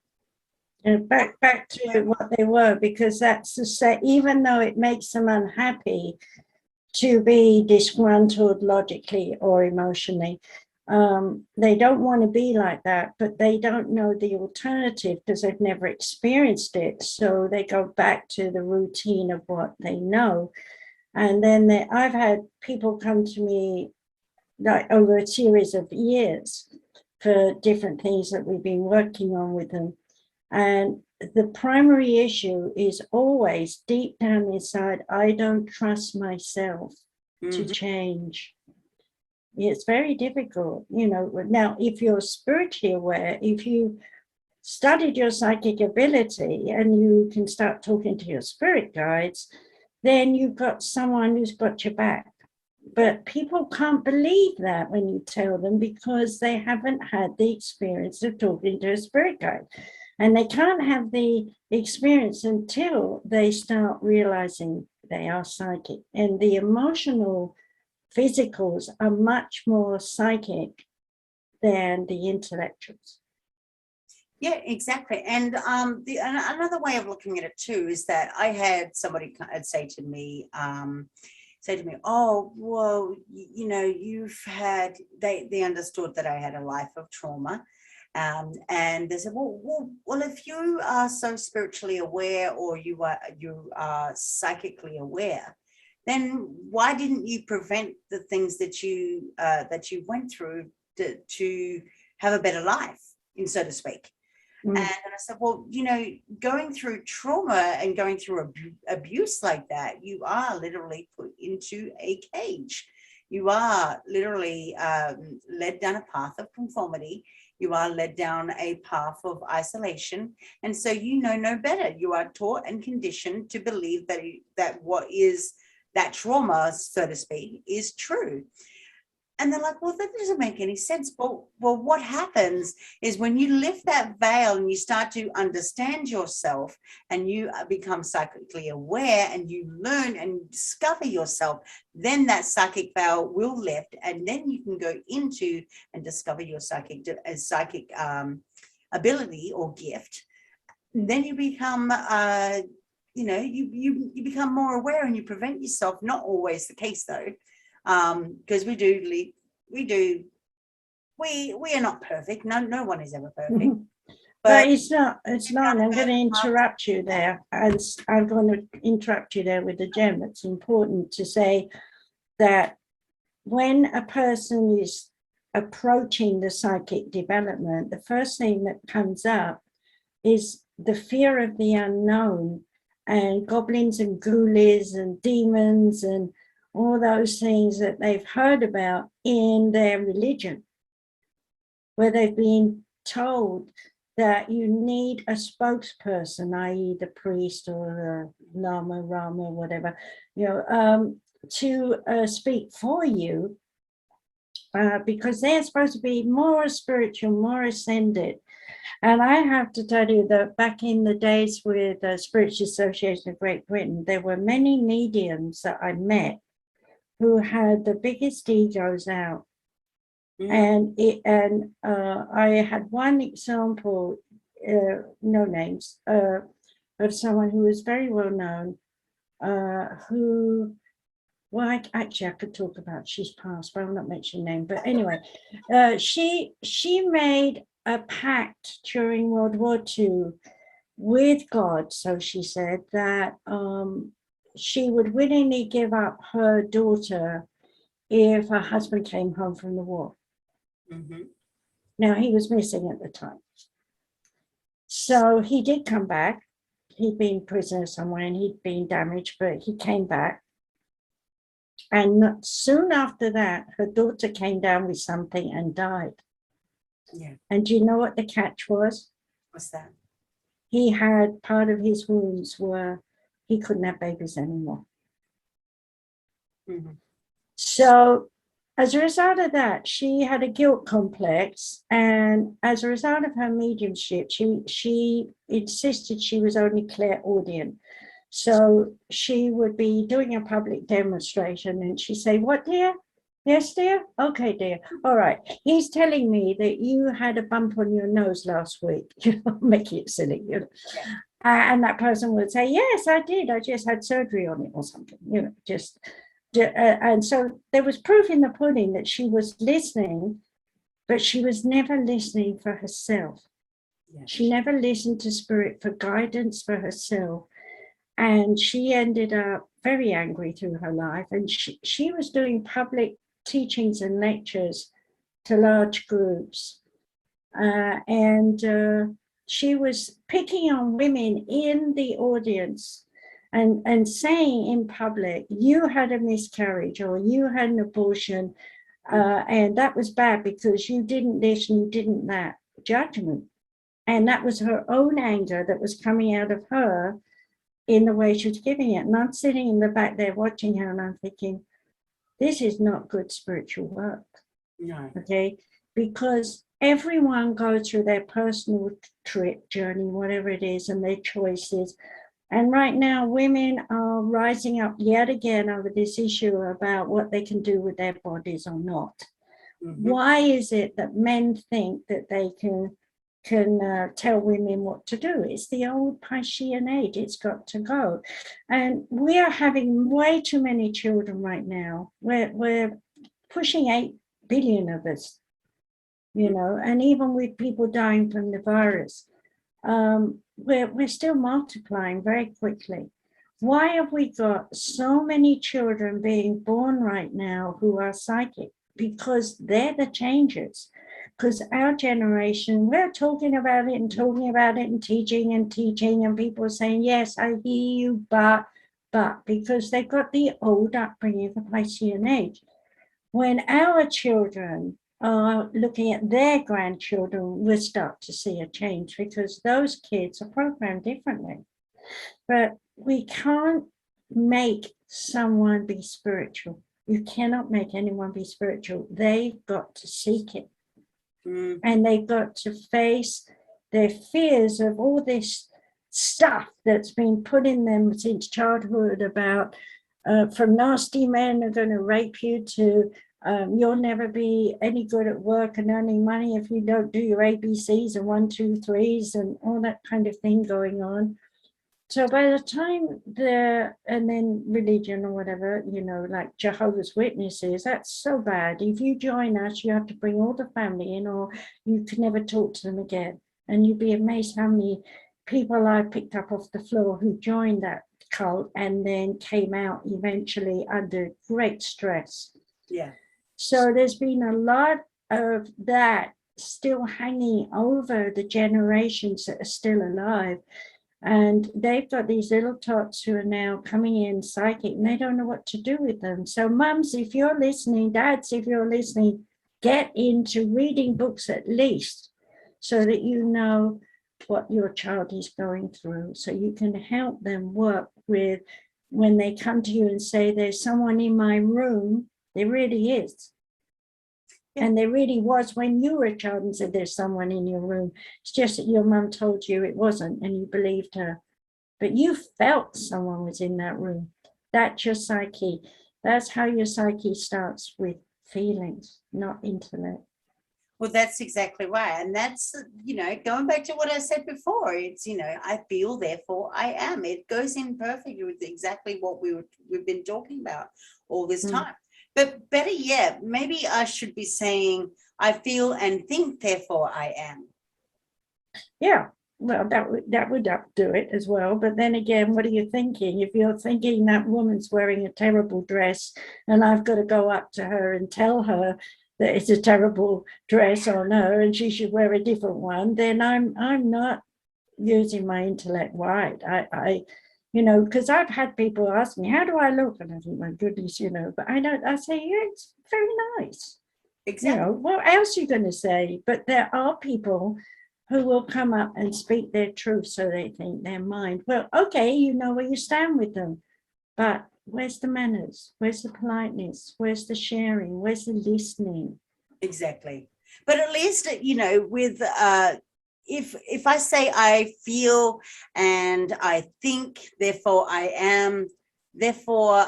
And back to what they were, because that's to say, even though it makes them unhappy to be disgruntled logically or emotionally, they don't want to be like that, but they don't know the alternative because they've never experienced it. So they go back to the routine of what they know. And then I've had people come to me like over a series of years for different things that we've been working on with them. And the primary issue is always deep down inside, I don't trust myself to change. It's very difficult, you know. Now, if you're spiritually aware, if you studied your psychic ability and you can start talking to your spirit guides, then you've got someone who's got your back. But people can't believe that when you tell them, because they haven't had the experience of talking to a spirit guide. And they can't have the experience until they start realizing they are psychic. And the emotional physicals are much more psychic than the intellectuals. Yeah, exactly. And another way of looking at it too is that I had somebody say to me, oh, well, you know, they understood that I had a life of trauma. And they said, well, if you are so spiritually aware, or you are psychically aware, then why didn't you prevent the things that you went through to have a better life, so to speak? And I said, well, you know, going through trauma and going through abuse like that, you are literally put into a cage. You are literally led down a path of conformity. You are led down a path of isolation. And so you know no better. You are taught and conditioned to believe that what is that trauma, so to speak, is true. And they're like, well, that doesn't make any sense. Well, what happens is when you lift that veil and you start to understand yourself, and you become psychically aware, and you learn and discover yourself, then that psychic veil will lift, and then you can go into and discover your psychic ability or gift. And then you become, you become more aware, and you prevent yourself. Not always the case though. Because we are not perfect. No one is ever perfect. But it's not. I'm going to interrupt you there. I'm going to interrupt you there with a gem. It's important to say that when a person is approaching the psychic development, the first thing that comes up is the fear of the unknown, and goblins and ghoulies and demons and all those things that they've heard about in their religion, where they've been told that you need a spokesperson, i.e. the priest or the lama, rama, whatever, to speak for you, because they're supposed to be more spiritual, more ascended. And I have to tell you that back in the days with the Spiritual Association of Great Britain, there were many mediums that I met who had the biggest egos out. And I had one example, no names, of someone who was very well known, who, well, actually I could talk about, she's passed, but I'll not mention her name. But anyway, she made a pact during World War II with God, so she said, that she would willingly give up her daughter if her husband came home from the war. Now, he was missing at the time. So he did come back. He'd been prisoner somewhere and he'd been damaged, but he came back. And soon after that, her daughter came down with something and died. Yeah. And do you know what the catch was? What's that? He had part of his wounds were he couldn't have babies anymore. Mm-hmm. So as a result of that, she had a guilt complex. And as a result of her mediumship, she insisted she was only clairaudient. So she would be doing a public demonstration and she'd say, "What, dear? Yes, dear? Okay, dear. All right. He's telling me that you had a bump on your nose last week." Making it silly, Yeah. And that person would say, "Yes, I did. I just had surgery on it or something," and so there was proof in the pudding that she was listening, but she was never listening for herself. Yeah. She never listened to spirit for guidance for herself. And she ended up very angry through her life. And she was doing public teachings and lectures to large groups. She was picking on women in the audience and saying in public, "You had a miscarriage or you had an abortion, and that was bad because you didn't this and you didn't that." Judgment. And that was her own anger that was coming out of her in the way she was giving it. And I'm sitting in the back there watching her and I'm thinking, this is not good spiritual work. No. Okay. Because everyone goes through their personal trip, journey, whatever it is, and their choices. And right now, women are rising up yet again over this issue about what they can do with their bodies or not. Mm-hmm. Why is it that men think that they can tell women what to do? It's the old Piscean age. It's got to go. And we are having way too many children right now. We're pushing 8 billion of us, and even with people dying from the virus, we're still multiplying very quickly. Why have we got so many children being born right now who are psychic? Because they're the changers. Because our generation, we're talking about it and teaching and people are saying, "Yes, I hear you, but because they've got the old upbringing of the Piscean age." When our children are looking at their grandchildren, we'll start to see a change because those kids are programmed differently. But we can't make someone be spiritual. You cannot make anyone be spiritual. They've got to seek it. And they've got to face their fears of all this stuff that's been put in them since childhood about from nasty men are going to rape you to you'll never be any good at work and earning money if you don't do your ABCs and 1, 2, 3s and all that kind of thing going on. So by the time and then religion or whatever, like Jehovah's Witnesses, that's so bad. If you join us, you have to bring all the family in or you can never talk to them again. And you'd be amazed how many people I picked up off the floor who joined that cult and then came out eventually under great stress. Yeah. So there's been a lot of that still hanging over the generations that are still alive. And they've got these little tots who are now coming in psychic and they don't know what to do with them. So mums, if you're listening, dads, if you're listening, get into reading books at least so that you know what your child is going through. So you can help them work with when they come to you and say, "There's someone in my room," there really is. Yeah. And there really was when you were a child and said there's someone in your room. It's just that your mum told you it wasn't and you believed her. But you felt someone was in that room. That's your psyche. That's how your psyche starts, with feelings, not intellect. Well, that's exactly right. And that's, going back to what I said before, it's, I feel, therefore I am. It goes in perfectly with exactly what we've been talking about all this time. But better yet, maybe I should be saying, I feel and think, therefore I am. Yeah, well, that would do it as well. But then again, what are you thinking? If you're thinking that woman's wearing a terrible dress and I've got to go up to her and tell her that it's a terrible dress on her and she should wear a different one, then I'm not using my intellect right. because I've had people ask me, how do I look? And I think, my goodness, but I say, yeah, it's very nice. Exactly. What else are you going to say? But there are people who will come up and speak their truth, so they think their mind. Well, okay, you know where you stand with them, but where's the manners? Where's the politeness? Where's the sharing? Where's the listening? Exactly. But at least, with if I say I feel and I think, therefore I am, therefore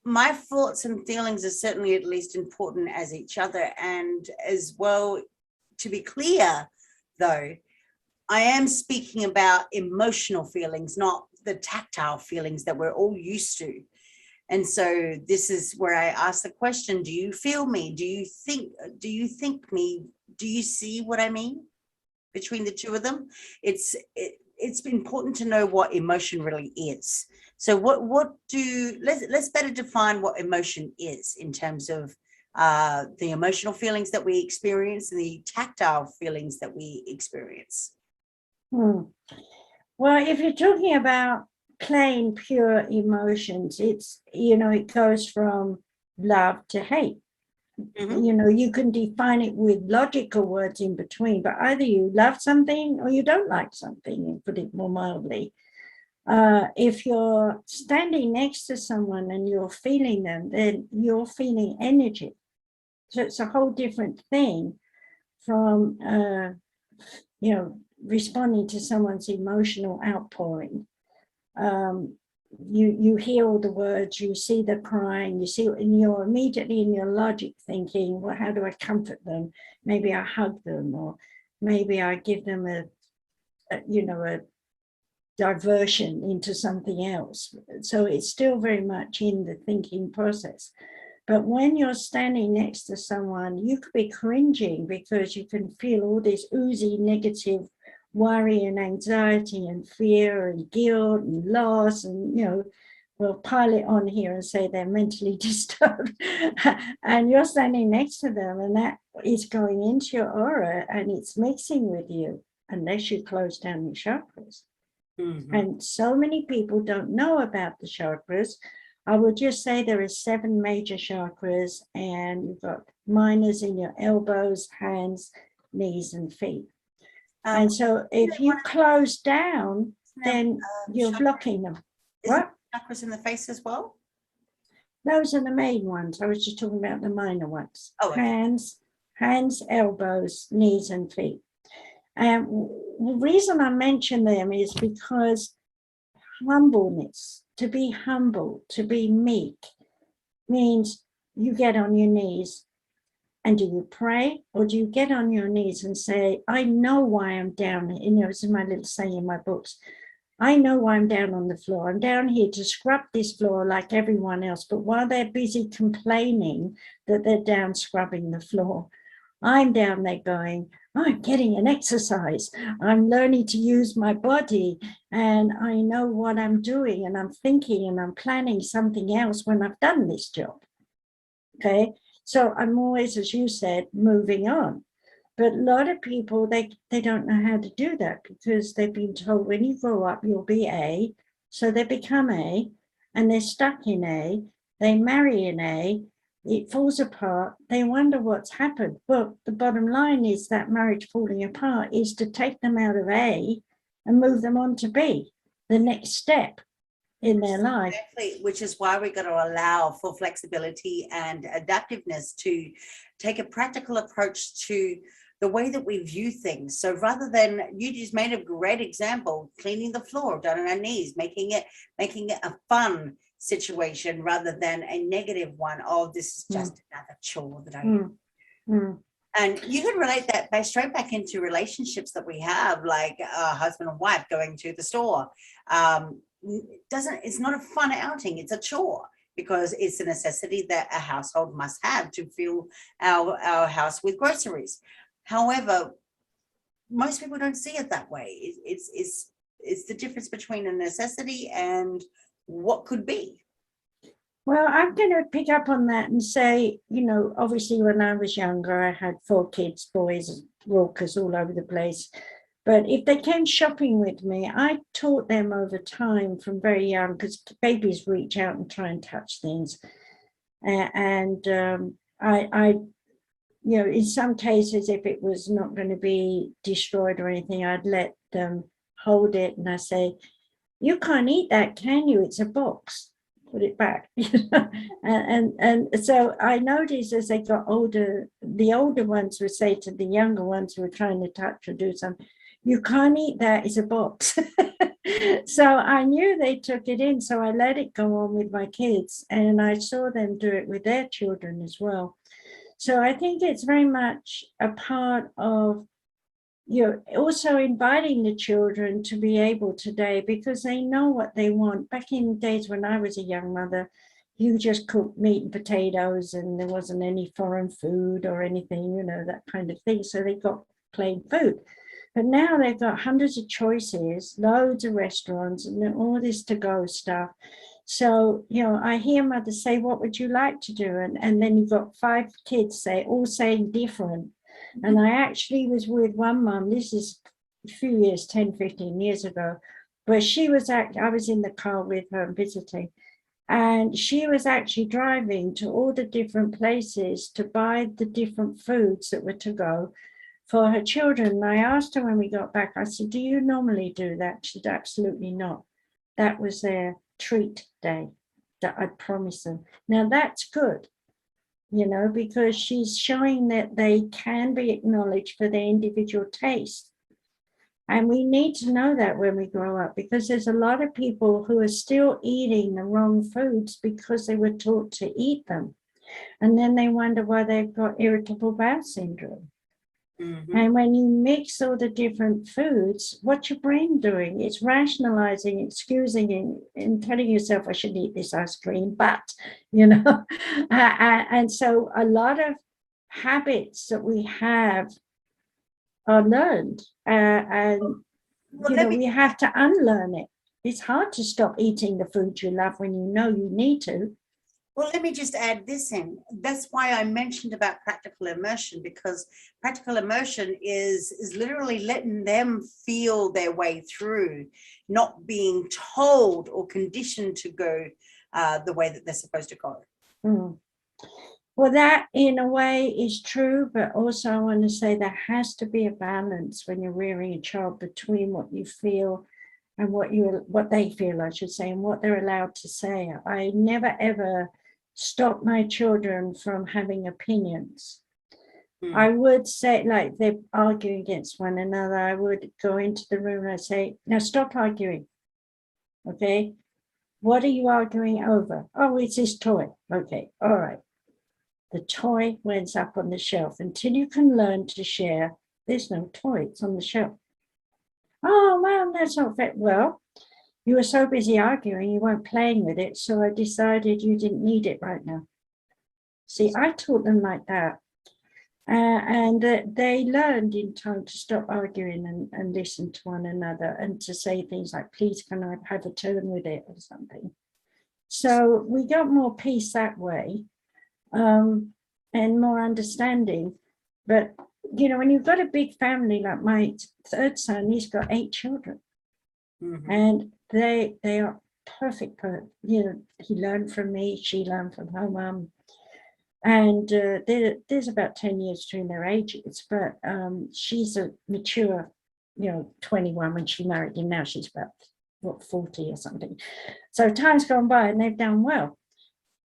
my thoughts and feelings are certainly at least important as each other. And as well, to be clear, though, I am speaking about emotional feelings, not the tactile feelings that we're all used to. And so this is where I ask the question, do you feel me? Do you think me? Do you see what I mean between the two of them? It's important to know what emotion really is. So let's better define what emotion is in terms of the emotional feelings that we experience and the tactile feelings that we experience. Well, if you're talking about plain pure emotions, it's it goes from love to hate. You can define it with logical words in between, but either you love something or you don't like something, and put it more mildly. If you're standing next to someone and you're feeling them, then you're feeling energy. So it's a whole different thing from responding to someone's emotional outpouring. You hear all the words, you see the crying, and you're immediately in your logic thinking, well, how do I comfort them? Maybe I hug them, or maybe I give them a diversion into something else. So it's still very much in the thinking process. But when you're standing next to someone, you could be cringing because you can feel all this oozy negative worry and anxiety and fear and guilt and loss, and we'll pile it on here and say they're mentally disturbed. And you're standing next to them, and that is going into your aura and it's mixing with you, unless you close down your chakras. And so many people don't know about the chakras. I will just say there are 7 major chakras, and you've got minors in your elbows, hands, knees, and feet. And so if you close down, then you're blocking them. What? Chakras in the face as well? Those are the main ones. I was just talking about the minor ones. Oh, okay. Hands, elbows, knees, and feet. And the reason I mention them is because humbleness, to be humble, to be meek, means you get on your knees. And do you pray, or do you get on your knees and say, I know why I'm down here? This is my little saying in my books. I know why I'm down on the floor. I'm down here to scrub this floor like everyone else. But while they're busy complaining that they're down scrubbing the floor, I'm down there going, I'm getting an exercise. I'm learning to use my body, and I know what I'm doing, and I'm thinking and I'm planning something else when I've done this job. Okay. So I'm always, as you said, moving on. But a lot of people, they don't know how to do that because they've been told when you grow up, you'll be A. So they become A, and they're stuck in A. They marry in A. It falls apart. They wonder what's happened. Well, the bottom line is that marriage falling apart is to take them out of A and move them on to B, the next step in their life. Exactly, which is why we're going to allow for flexibility and adaptiveness to take a practical approach to the way that we view things. So rather than, you just made a great example, cleaning the floor down on our knees, making it a fun situation rather than a negative one. Oh, this is just another chore that I do. And you can relate that straight back into relationships that we have, like a husband and wife going to the store. It's not a fun outing, it's a chore, because it's a necessity that a household must have to fill our house with groceries. However, most people don't see it that way. It's the difference between a necessity and what could be. Well, I'm going to pick up on that and say, obviously when I was younger, I had 4 kids, boys, raucous all over the place. But if they came shopping with me, I taught them over time from very young, because babies reach out and try and touch things. I, you know, in some cases, if it was not going to be destroyed or anything, I'd let them hold it, and I say, "You can't eat that, can you? It's a box. Put it back." And so I noticed as they got older, the older ones would say to the younger ones who were trying to touch or do something, "You can't eat that, it's a box." So I knew they took it in, so I let it go on with my kids, and I saw them do it with their children as well. So I think it's very much a part of, you're also inviting the children to be able today, because they know what they want. Back in days when I was a young mother, you just cooked meat and potatoes and there wasn't any foreign food or anything, you know, that kind of thing. So they got plain food. But now they've got hundreds of choices, loads of restaurants, and all this to-go stuff. So, you know, I hear mothers say, "What would you like to do?" And then you've got 5 kids all saying different. And I actually was with one mom, this is a few years, 10, 15 years ago, where I was in the car with her visiting, and she was actually driving to all the different places to buy the different foods that were to go for her children. And I asked her when we got back, I said, "Do you normally do that?" She said, "Absolutely not. That was their treat day that I promised them." Now that's good, you know, because she's showing that they can be acknowledged for their individual taste. And we need to know that when we grow up, because there's a lot of people who are still eating the wrong foods because they were taught to eat them. And then they wonder why they've got irritable bowel syndrome. And when you mix all the different foods, what's your brain doing? It's rationalizing, excusing, and telling yourself, "I should eat this ice cream," but, you know, and so a lot of habits that we have are learned, and, Well, you know, we have to unlearn it. It's hard to stop eating the food you love when you know you need to. Well, let me just add this in. That's why I mentioned about practical immersion, because practical immersion is literally letting them feel their way through, not being told or conditioned to go the way that they're supposed to go. Mm. Well, that in a way is true, but also I want to say there has to be a balance when you're rearing a child between what you feel and what they feel, I should say, and what they're allowed to say. I never ever stop my children from having opinions. I would say, like, they're arguing against one another, I would go into the room and I say, "Now stop arguing. Okay, what are you arguing over?" "Oh, it's this toy." "Okay, all right." The toy went up on the shelf. Until you can learn to share, there's no toy, it's on the shelf. "Oh, Mom, that's not fair." "Well, you were so busy arguing, you weren't playing with it, so I decided you didn't need it right now." See, I taught them like that. And they learned in time to stop arguing and listen to one another, and to say things like, "Please, can I have a turn with it," or something. So we got more peace that way, and more understanding. But, you know, when you've got a big family, like my third son, he's got 8 children. And they are perfect. You know, he learned from me, she learned from her mum. And there's about 10 years between their ages, but she's a mature, you know, 21 when she married him. Now she's about, what, 40 or something. So time's gone by and they've done well.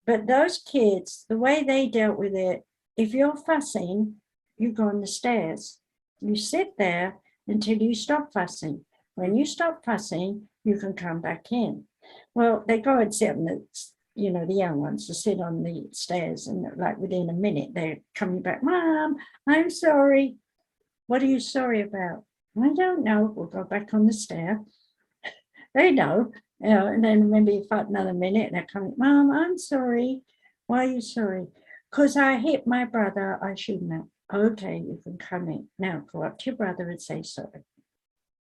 But those kids, the way they dealt with it, if you're fussing, you go on the stairs. You sit there until you stop fussing. When you stop fussing, you can come back in. Well, they go and sit on the, you know, the young ones to sit on the stairs, and like within a minute, they're coming back. "Mom, I'm sorry." "What are you sorry about?" "I don't know." We'll go back on the stair. They know. And then maybe for another minute, they're coming. "Mom, I'm sorry." "Why are you sorry?" "Because I hit my brother. I shouldn't have." "Okay, you can come in. Now go up to your brother and say sorry."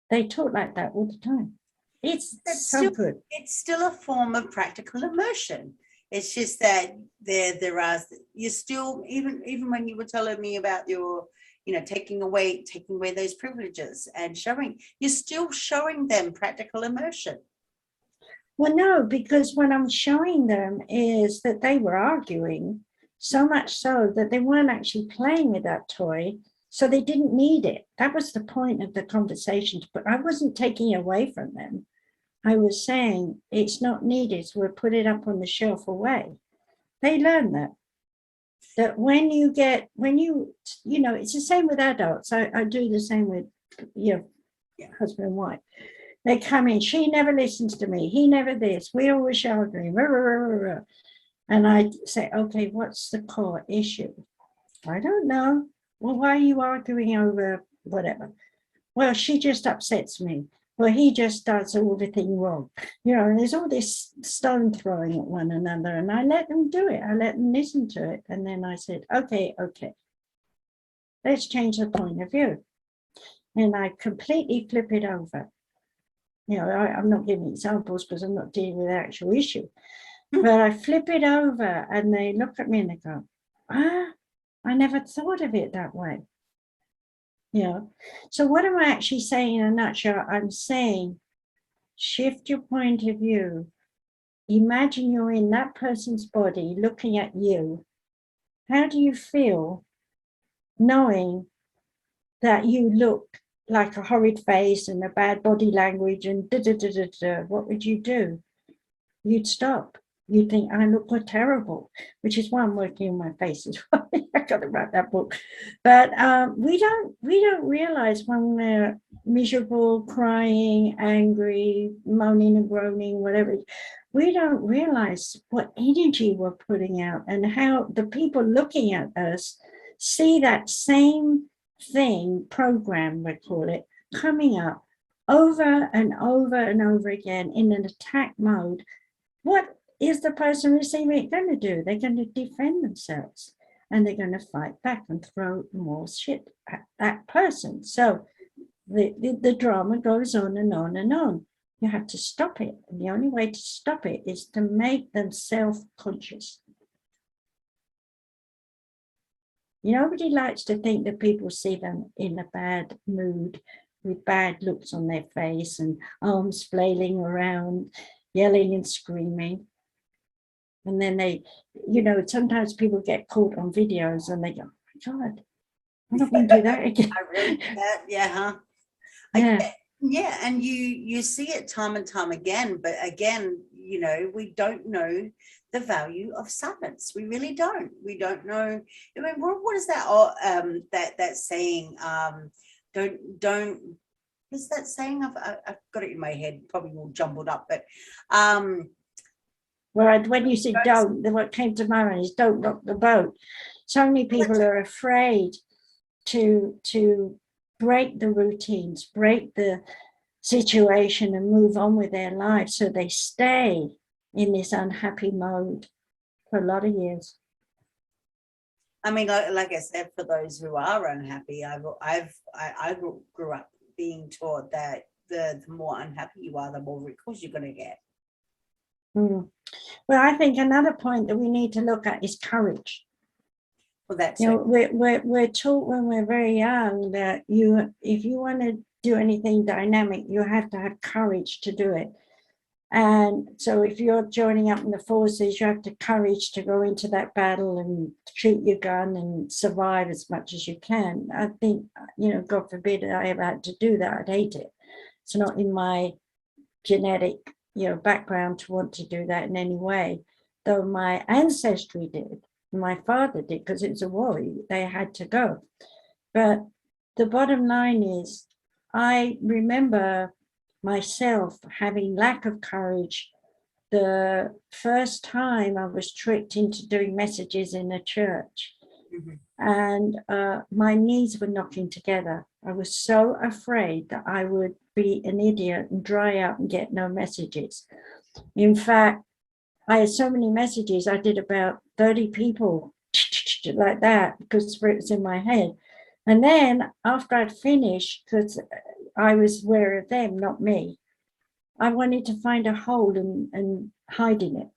They talk like that all the time. It's so good. It's still a form of practical immersion. It's just that there are, you still, even when you were telling me about your taking away those privileges and you're still showing them practical immersion. Well, no, because what I'm showing them is that they were arguing, so much so that they weren't actually playing with that toy, so they didn't need it. That was the point of the conversation. But I wasn't taking it away from them. I was saying it's not needed, so we'll put it up on the shelf away. They learn that when you, it's the same with adults. I do the same with husband and wife. They come in, she never listens to me, he never this, we always arguing. And I say, okay, what's the core issue? I don't know. Well, why are you arguing over whatever? Well, she just upsets me. Well, he just does everything wrong. And there's all this stone throwing at one another, and I let them do it. I let them listen to it. And then I said, okay, let's change the point of view. And I completely flip it over. I'm not giving examples because I'm not dealing with the actual issue. But I flip it over and they look at me and they go, I never thought of it that way. So what am I actually saying in a nutshell? I'm saying, shift your point of view. Imagine you're in that person's body looking at you. How do you feel knowing that you look like a horrid face and a bad body language and what would you do? You'd stop. You'd think, I look terrible, which is why I'm working on my face as well. I got to write that book. But we don't realize when we're miserable, crying, angry, moaning and groaning, whatever, we don't realize what energy we're putting out and how the people looking at us see that same thing, program, we call it, coming up over and over and over again in an attack mode. What is the person receiving it going to do? They're going to defend themselves and they're going to fight back and throw more shit at that person. So the drama goes on and on and on. You have to stop it. And the only way to stop it is to make them self-conscious. Nobody likes to think that people see them in a bad mood with bad looks on their face and arms flailing around, yelling and screaming. And then they, sometimes people get caught on videos and they go, oh my God, I'm not going to do that again. I really do that. Yeah, huh? Yeah. And you see it time and time again, but again, we don't know the value of silence. We really don't. We don't know. I mean, what is that? That saying? Don't. What's that saying? I've got it in my head, probably all jumbled up, but well, when you said don't, what came to my mind is don't rock the boat. So many people are afraid to break the routines, break the situation and move on with their lives. So they stay in this unhappy mode for a lot of years. I mean, like I said, for those who are unhappy, I grew up being taught that the more unhappy you are, the more recourse you're going to get. Well, I think another point that we need to look at is courage. Well, that's we're taught when we're very young that if you want to do anything dynamic, you have to have courage to do it. And so if you're joining up in the forces, you have the courage to go into that battle and shoot your gun and survive as much as you can. I think, God forbid I ever had to do that. I'd hate it. It's not in my genetic, background to want to do that in any way, though my ancestry did. My father did, because it was a war. They had to go. But the bottom line is, I remember myself having lack of courage the first time I was tricked into doing messages in a church. Mm-hmm. And my knees were knocking together. I was so afraid that I would be an idiot and dry out and get no messages. In fact, I had so many messages, I did about 30 people like that because it was in my head. And then after I'd finished, because I was aware of them, not me, I wanted to find a hole and hide in it,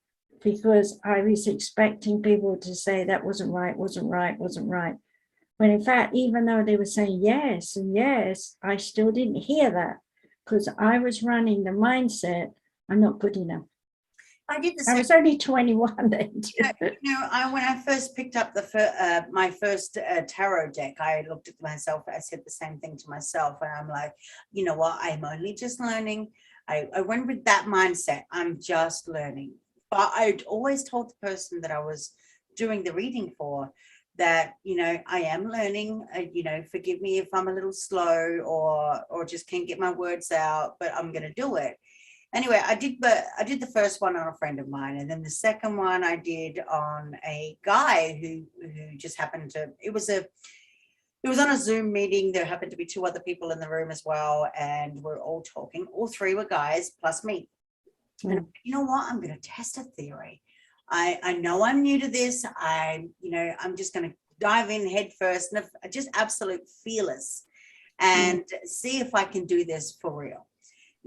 because I was expecting people to say that wasn't right, wasn't right, wasn't right. When in fact, even though they were saying yes and yes, I still didn't hear that because I was running the mindset, I'm not good enough. I did the I same. was only 21 then. When I first picked up my first tarot deck, I looked at myself. I said the same thing to myself, and I'm like, you know what? I'm only just learning. I went with that mindset. I'm just learning. But I'd always told the person that I was doing the reading for that, you know, I am learning. You know, forgive me if I'm a little slow or just can't get my words out, but I'm going to do it. Anyway, I did the first one on a friend of mine, and then the second one I did on a guy who just happened to. It was on a Zoom meeting. There happened to be two other people in the room as well, and we're all talking. All three were guys plus me. And you know what? I'm going to test a theory. I know I'm new to this. I'm just going to dive in head first, and just absolute fearless, and see if I can do this for real.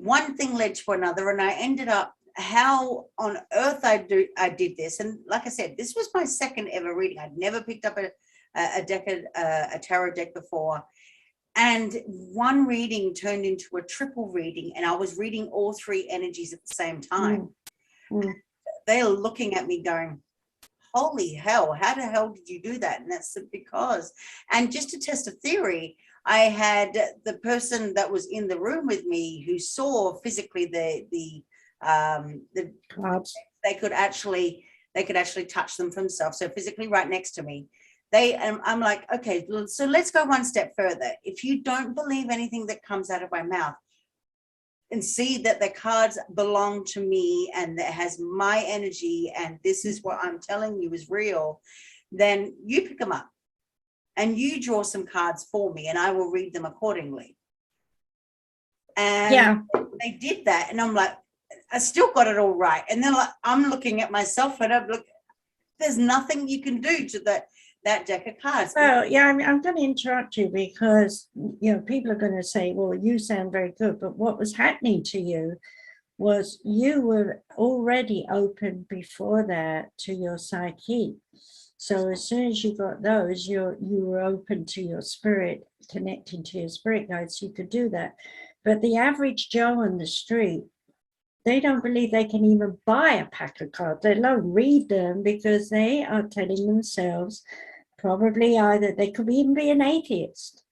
One thing led to another, and I ended up, how on earth I did this. And like I said, this was my second ever reading. I'd never picked up a tarot deck before. And one reading turned into a triple reading, and I was reading all three energies at the same time. They are looking at me going, holy hell, how the hell did you do that? And that's because, and just to test a theory, I had the person that was in the room with me who saw physically the cards. They could actually touch them for themselves. So physically right next to me. I'm like, okay, so let's go one step further. If you don't believe anything that comes out of my mouth and see that the cards belong to me and that has my energy and this is what I'm telling you is real, then you pick them up and you draw some cards for me and I will read them accordingly. And they did that. And I'm like, I still got it all right. And then like, I'm looking at myself and I'm like, there's nothing you can do to that deck of cards. Well, yeah, I'm going to interrupt you because, you know, people are going to say, well, you sound very good, but what was happening to you was you were already open before that to your psyche. So as soon as you got those, you were open to your spirit, connecting to your spirit guides, you could do that. But the average Joe on the street, they don't believe they can even buy a pack of cards. They don't read them because they are telling themselves, probably either they could even be an atheist,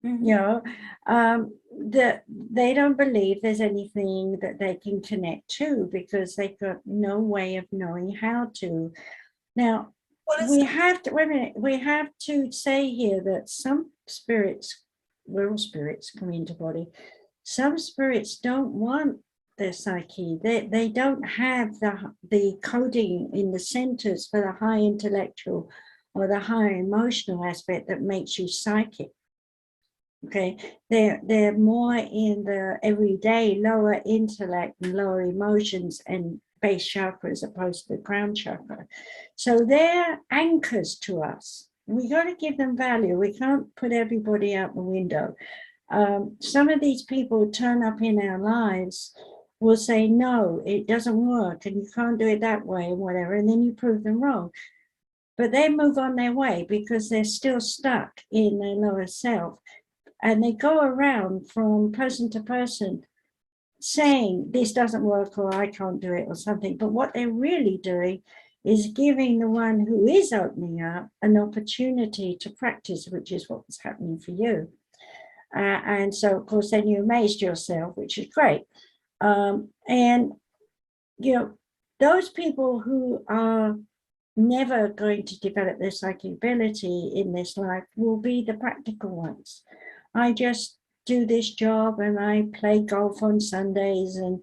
you know, that they don't believe there's anything that they can connect to because they've got no way of knowing how to. Now, we have to, wait a minute, we have to say here that some spirits, we're all spirits come into body, some spirits don't want their psyche. They don't have the coding in the centers for the high intellectual or the higher emotional aspect that makes you psychic. Okay, they're more in the everyday lower intellect and lower emotions and base chakra as opposed to the crown chakra. So they're anchors to us. We got to give them value. We can't put everybody out the window. Some of these people turn up in our lives will say, no, it doesn't work and you can't do it that way and whatever, and then you prove them wrong. But they move on their way because they're still stuck in their lower self. And they go around from person to person saying this doesn't work or I can't do it or something. But what they're really doing is giving the one who is opening up an opportunity to practice, which is what was happening for you. And so, of course, then you amazed yourself, which is great. And, you know, those people who are never going to develop their psychic ability in this life will be the practical ones. I just do this job and I play golf on Sundays and,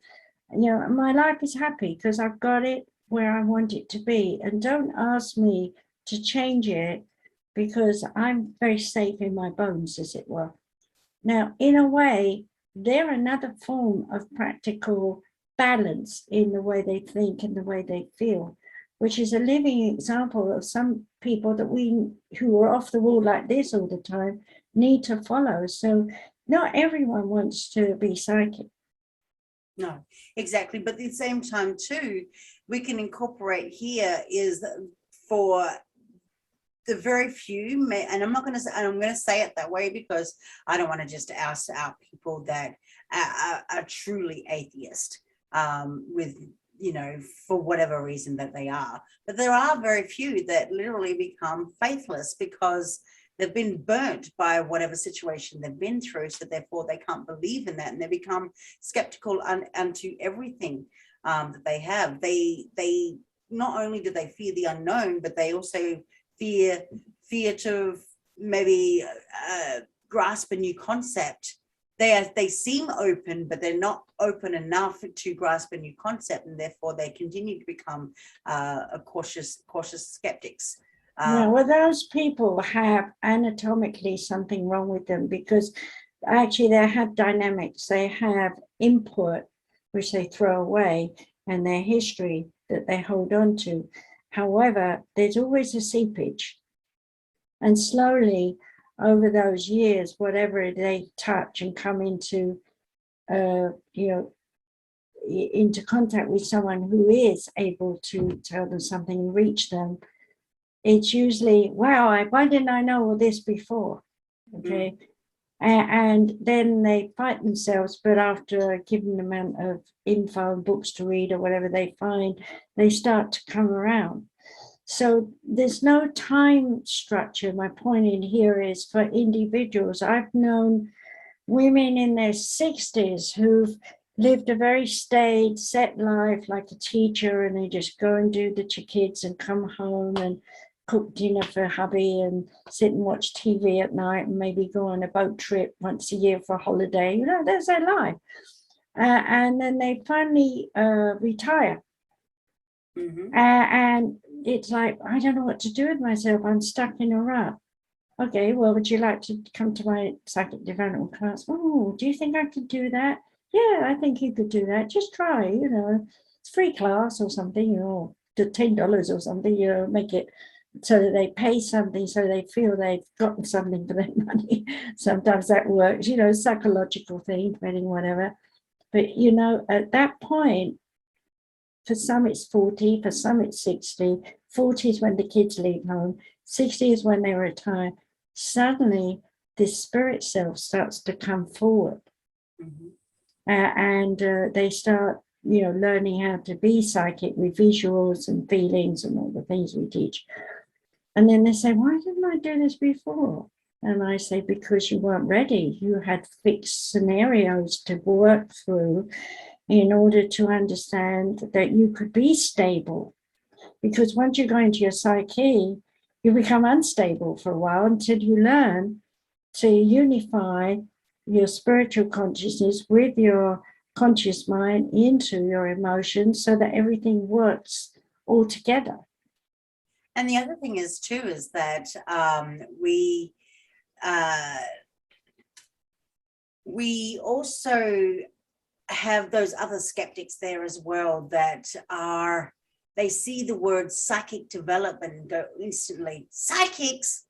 you know, my life is happy because I've got it where I want it to be. And don't ask me to change it because I'm very safe in my bones, as it were. Now, in a way, they're another form of practical balance in the way they think and the way they feel, which is a living example of some people that who are off the wall like this all the time need to follow. So not everyone wants to be psychic. No, exactly. But at the same time too, we can incorporate here is for the very few, and I'm not going to say, and I'm going to say it that way because I don't want to just oust out people that are truly atheist, with, you know, for whatever reason that they are. But there are very few that literally become faithless because they've been burnt by whatever situation they've been through, so therefore they can't believe in that, and they become skeptical unto everything that they have. They not only do they fear the unknown, but they also fear to maybe grasp a new concept. They seem open, but they're not open enough to grasp a new concept, and therefore they continue to become a cautious skeptics. Yeah, well, those people have anatomically something wrong with them, because actually they have dynamics. They have input, which they throw away, and their history that they hold on to. However, there's always a seepage. And slowly, over those years, whatever they touch and come into, into contact with someone who is able to tell them something and reach them, it's usually, wow, why didn't I know all this before? Okay. And then they fight themselves, but after a given amount of info and books to read or whatever they find, they start to come around. So there's no time structure. My point in here is for individuals. I've known women in their 60s who've lived a very staid, set life like a teacher, and they just go and do the kids and come home and cook dinner for hubby and sit and watch TV at night and maybe go on a boat trip once a year for a holiday. You know, there's their life. And then they finally retire. And it's like, I don't know what to do with myself. I'm stuck in a rut. Okay, well, would you like to come to my psychic development class? Oh, do you think I could do that? Yeah, I think you could do that. Just try, you know, it's free class or something, you know, to $10 or something, you know, make it so that they pay something, so they feel they've gotten something for their money. Sometimes that works, you know, psychological thing, depending whatever. But, you know, at that point, for some it's 40, for some it's 60. 40 is when the kids leave home, 60 is when they retire. Suddenly, this spirit self starts to come forward. And they start, you know, learning how to be psychic with visuals and feelings and all the things we teach. And then they say, why didn't I do this before? And I say, because you weren't ready. You had fixed scenarios to work through in order to understand that you could be stable. Because once you go into your psyche, you become unstable for a while until you learn to unify your spiritual consciousness with your conscious mind into your emotions so that everything works all together. And the other thing is too, is that we also have those other skeptics there as well that they see the word psychic development and go instantly, psychics,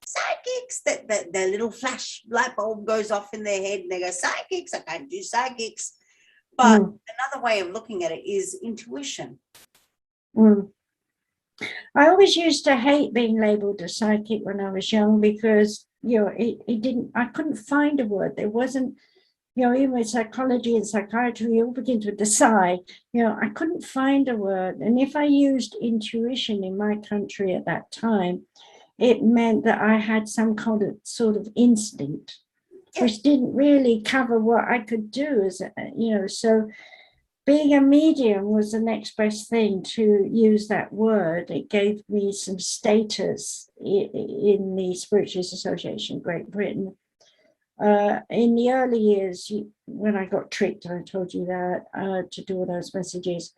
that their little flash light bulb goes off in their head and they go, psychics, I can't do psychics. But another way of looking at it is intuition. I always used to hate being labeled a psychic when I was young because, you know, I couldn't find a word. There wasn't, you know, even with psychology and psychiatry, it all begins with the psi. You know, I couldn't find a word. And if I used intuition in my country at that time, it meant that I had some kind of sort of instinct, which didn't really cover what I could do as, you know, so being a medium was the next best thing to use that word. It gave me some status in the Spiritualist Association of Great Britain. In the early years, when I got tricked, I told you that, to do all those messages,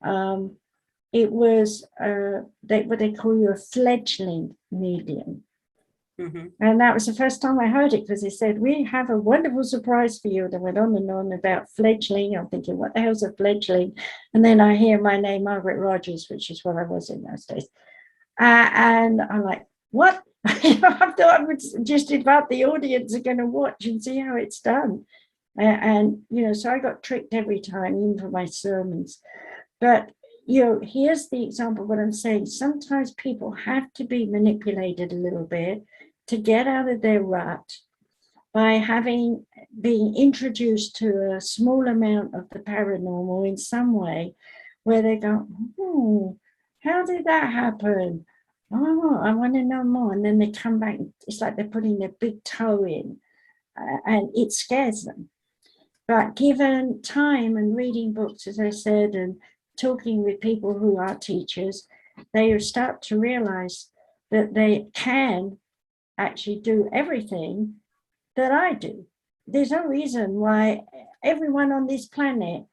it was what they call you a fledgling medium. And that was the first time I heard it, because they said, we have a wonderful surprise for you. They went on and on about fledgling. I'm thinking, what the hell's a fledgling? And then I hear my name, Margaret Rogers, which is what I was in those days. And I'm like, what? I thought I would just invite the audience are going to watch and see how it's done. And, you know, so I got tricked every time, even for my sermons. But, here's the example of what I'm saying. Sometimes people have to be manipulated a little bit to get out of their rut by being introduced to a small amount of the paranormal in some way, where they go, oh, how did that happen? Oh, I want to know more. And then they come back, it's like they're putting their big toe in, and it scares them. But given time and reading books, as I said, and talking with people who are teachers, they start to realize that they can actually do everything that I do. There's no reason why everyone on this planet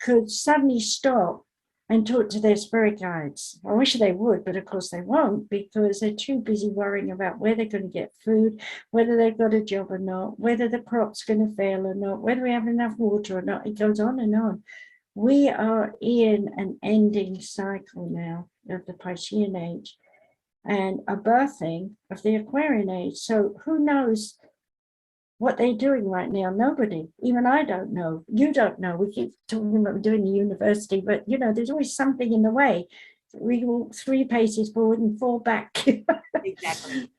could suddenly stop and talk to their spirit guides. I wish they would, but of course they won't, because they're too busy worrying about where they're going to get food, whether they've got a job or not, whether the crop's going to fail or not, whether we have enough water or not. It goes on and on. We are in an ending cycle now of the Piscean age and a birthing of the Aquarian age. So who knows what they're doing right now? Nobody. Even I don't know. You don't know. We keep talking about doing the university, but there's always something in the way. We walk 3 paces forward and 4 back. Exactly.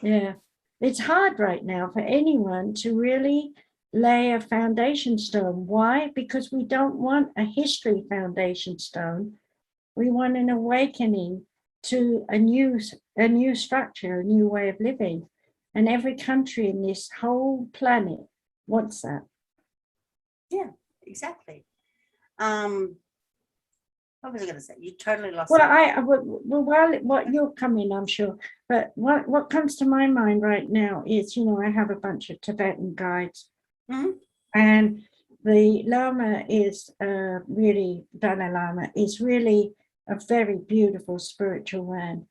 Yeah. It's hard right now for anyone to really lay a foundation stone. Why? Because we don't want a history foundation stone. We want an awakening to a new structure, a new way of living. And every country in this whole planet wants that. Yeah, exactly. What was I going to say? You totally lost Well, what you'll come in, I'm sure. But what comes to my mind right now is, I have a bunch of Tibetan guides. Mm-hmm. And the Lama is Dalai Lama is really a very beautiful spiritual man.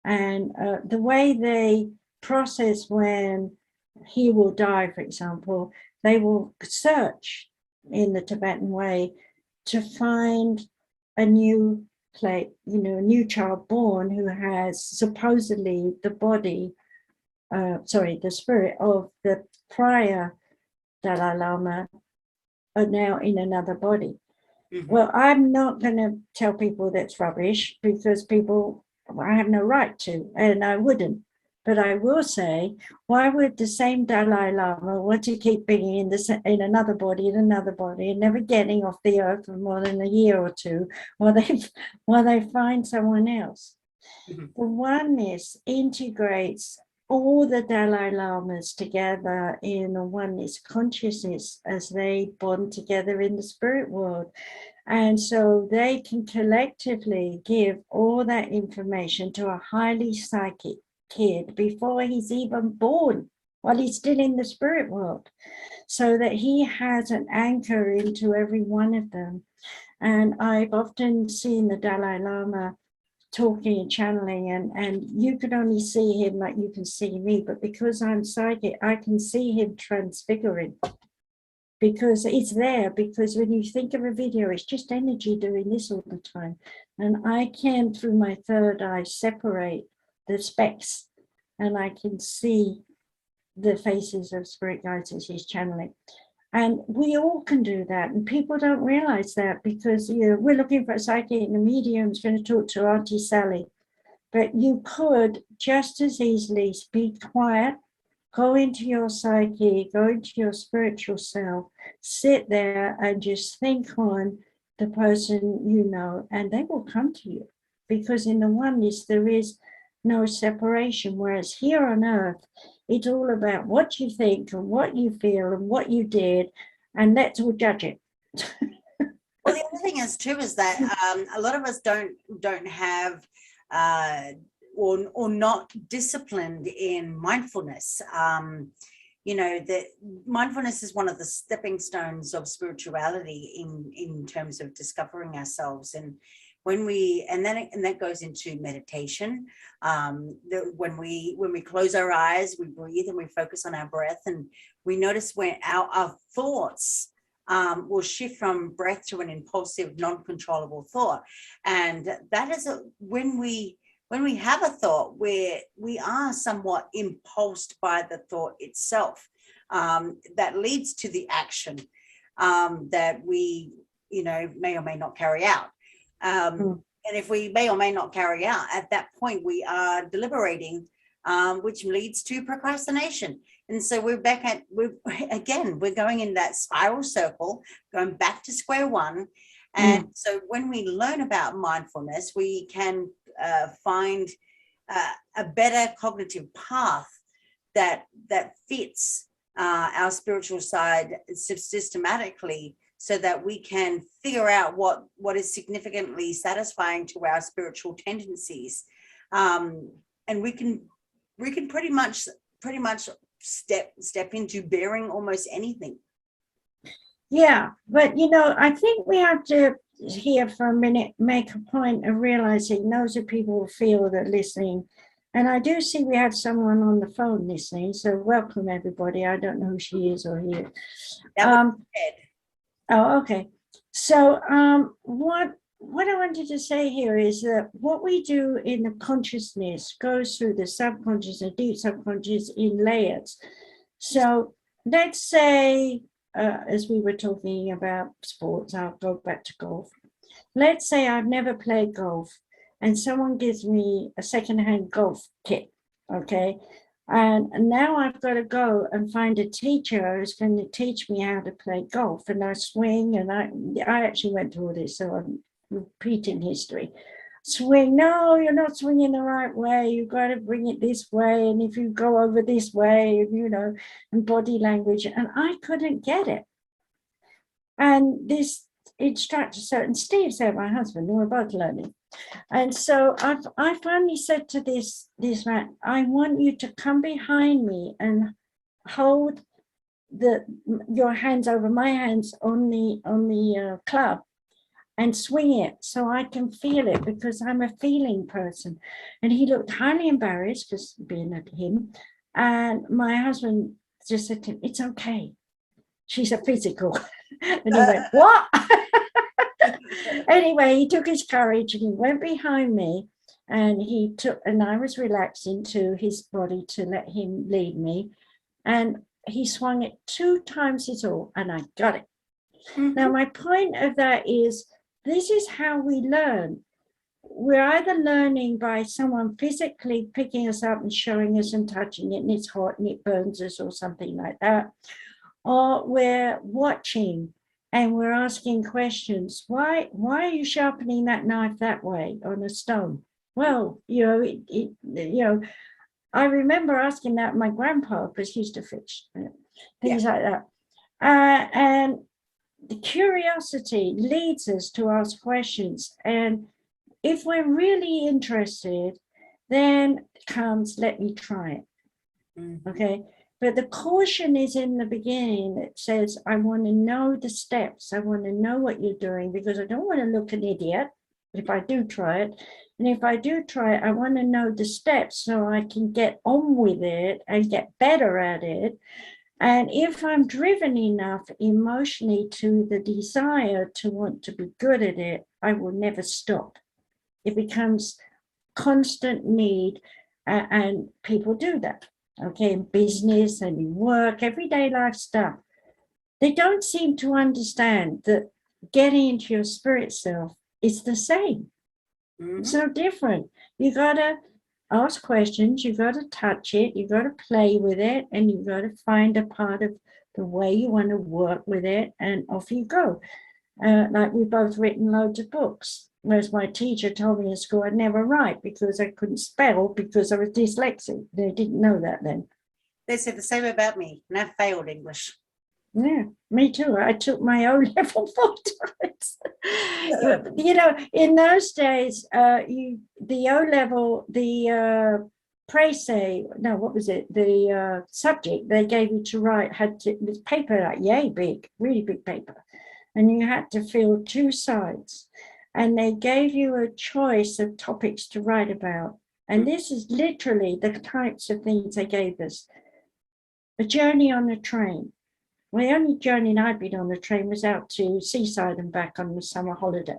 And the way they process when he will die, for example, they will search in the Tibetan way to find a new a new child born who has supposedly the body, the spirit of the prior Dalai Lama are now in another body. Mm-hmm. Well, I'm not going to tell people that's rubbish, because I have no right to, and I wouldn't. But I will say, why would the same Dalai Lama want to keep being in another body, and never getting off the earth for more than a year or two while they find someone else? Mm-hmm. The oneness integrates all the Dalai Lamas together in a oneness consciousness as they bond together in the spirit world. And so they can collectively give all that information to a highly psychic kid before he's even born, while he's still in the spirit world, so that he has an anchor into every one of them. And I've often seen the Dalai Lama talking and channeling, and you could only see him like you can see me, but because I'm psychic, I can see him transfiguring, because it's there. Because when you think of a video, it's just energy doing this all the time, and I can, through my third eye, separate the specks, and I can see the faces of spirit guides as he's channeling. And we all can do that, and people don't realize that, because we're looking for a psychic and a medium who's going to talk to Auntie Sally. But you could just as easily be quiet, go into your psyche, go into your spiritual self, sit there and just think on the person and they will come to you. Because in the oneness, there is no separation, whereas here on earth, it's all about what you think and what you feel and what you did, and let's all judge it. Well, the other thing is too is that a lot of us don't have or not disciplined in mindfulness. That mindfulness is one of the stepping stones of spirituality in terms of discovering ourselves. And that goes into meditation. When we close our eyes, we breathe and we focus on our breath, and we notice when our thoughts will shift from breath to an impulsive, non-controllable thought. And that is when we have a thought where we are somewhat impulsed by the thought itself, that leads to the action that we may or may not carry out. Mm. And if we may or may not carry out, at that point, we are deliberating, which leads to procrastination. And so we're back at, we're going in that spiral circle, going back to square one. And so when we learn about mindfulness, we can find a better cognitive path that fits our spiritual side systematically, so that we can figure out what is significantly satisfying to our spiritual tendencies, and we can pretty much step into bearing almost anything. Yeah, but I think we have to here for a minute make a point of realizing those are people who feel that listening. And I do see we have someone on the phone listening, so welcome everybody. I don't know who she is or he is. Oh, okay. So what I wanted to say here is that what we do in the consciousness goes through the subconscious and deep subconscious in layers. So let's say, as we were talking about sports, I'll go back to golf. Let's say I've never played golf and someone gives me a secondhand golf kit, okay? And now I've got to go and find a teacher who's going to teach me how to play golf. And I swing, and I actually went through all this, so I'm repeating history. Swing, no, you're not swinging the right way. You've got to bring it this way. And if you go over this way, and body language, and I couldn't get it. And this instructor, and Steve said, my husband, we were both learning. And so I finally said to this man, I want you to come behind me and hold your hands over my hands on the club and swing it so I can feel it, because I'm a feeling person. And he looked highly embarrassed, because being at him. And my husband just said to him, it's okay. She's a physical. And he went, what? Anyway, he took his courage and he went behind me, and I was relaxed into his body to let him lead me. And he swung it 2 times as all, and I got it. Mm-hmm. Now, my point of that is, this is how we learn. We're either learning by someone physically picking us up and showing us and touching it, and it's hot and it burns us or something like that, or we're watching and we're asking questions. Why are you sharpening that knife that way on a stone? Well, I remember asking that my grandpa, because he used to fish, things like that. And the curiosity leads us to ask questions. And if we're really interested, then comes, let me try it. Mm-hmm. Okay. But the caution is in the beginning. It says, I want to know the steps. I want to know what you're doing, because I don't want to look an idiot if I do try it. And if I do try it, I want to know the steps so I can get on with it and get better at it. And if I'm driven enough emotionally to the desire to want to be good at it, I will never stop. It becomes constant need, and people do that. Okay, in business and in work, everyday life stuff. They don't seem to understand that getting into your spirit self is the same. Mm-hmm. It's no different. You got to ask questions, you got to touch it, you got to play with it, and you got to find a part of the way you want to work with it, and off you go. Like we've both written loads of books. Whereas my teacher told me in school I'd never write because I couldn't spell, because I was dyslexic. They didn't know that then. They said the same about me, and I failed English. Yeah, me too. I took my O-level 4 times. In those days, the O-level, the the subject they gave you to write it was paper like yay big, really big paper. And you had to fill 2 sides. And they gave you a choice of topics to write about. And this is literally the types of things they gave us. A journey on a train. The only journey I'd been on the train was out to Seaside and back on the summer holiday.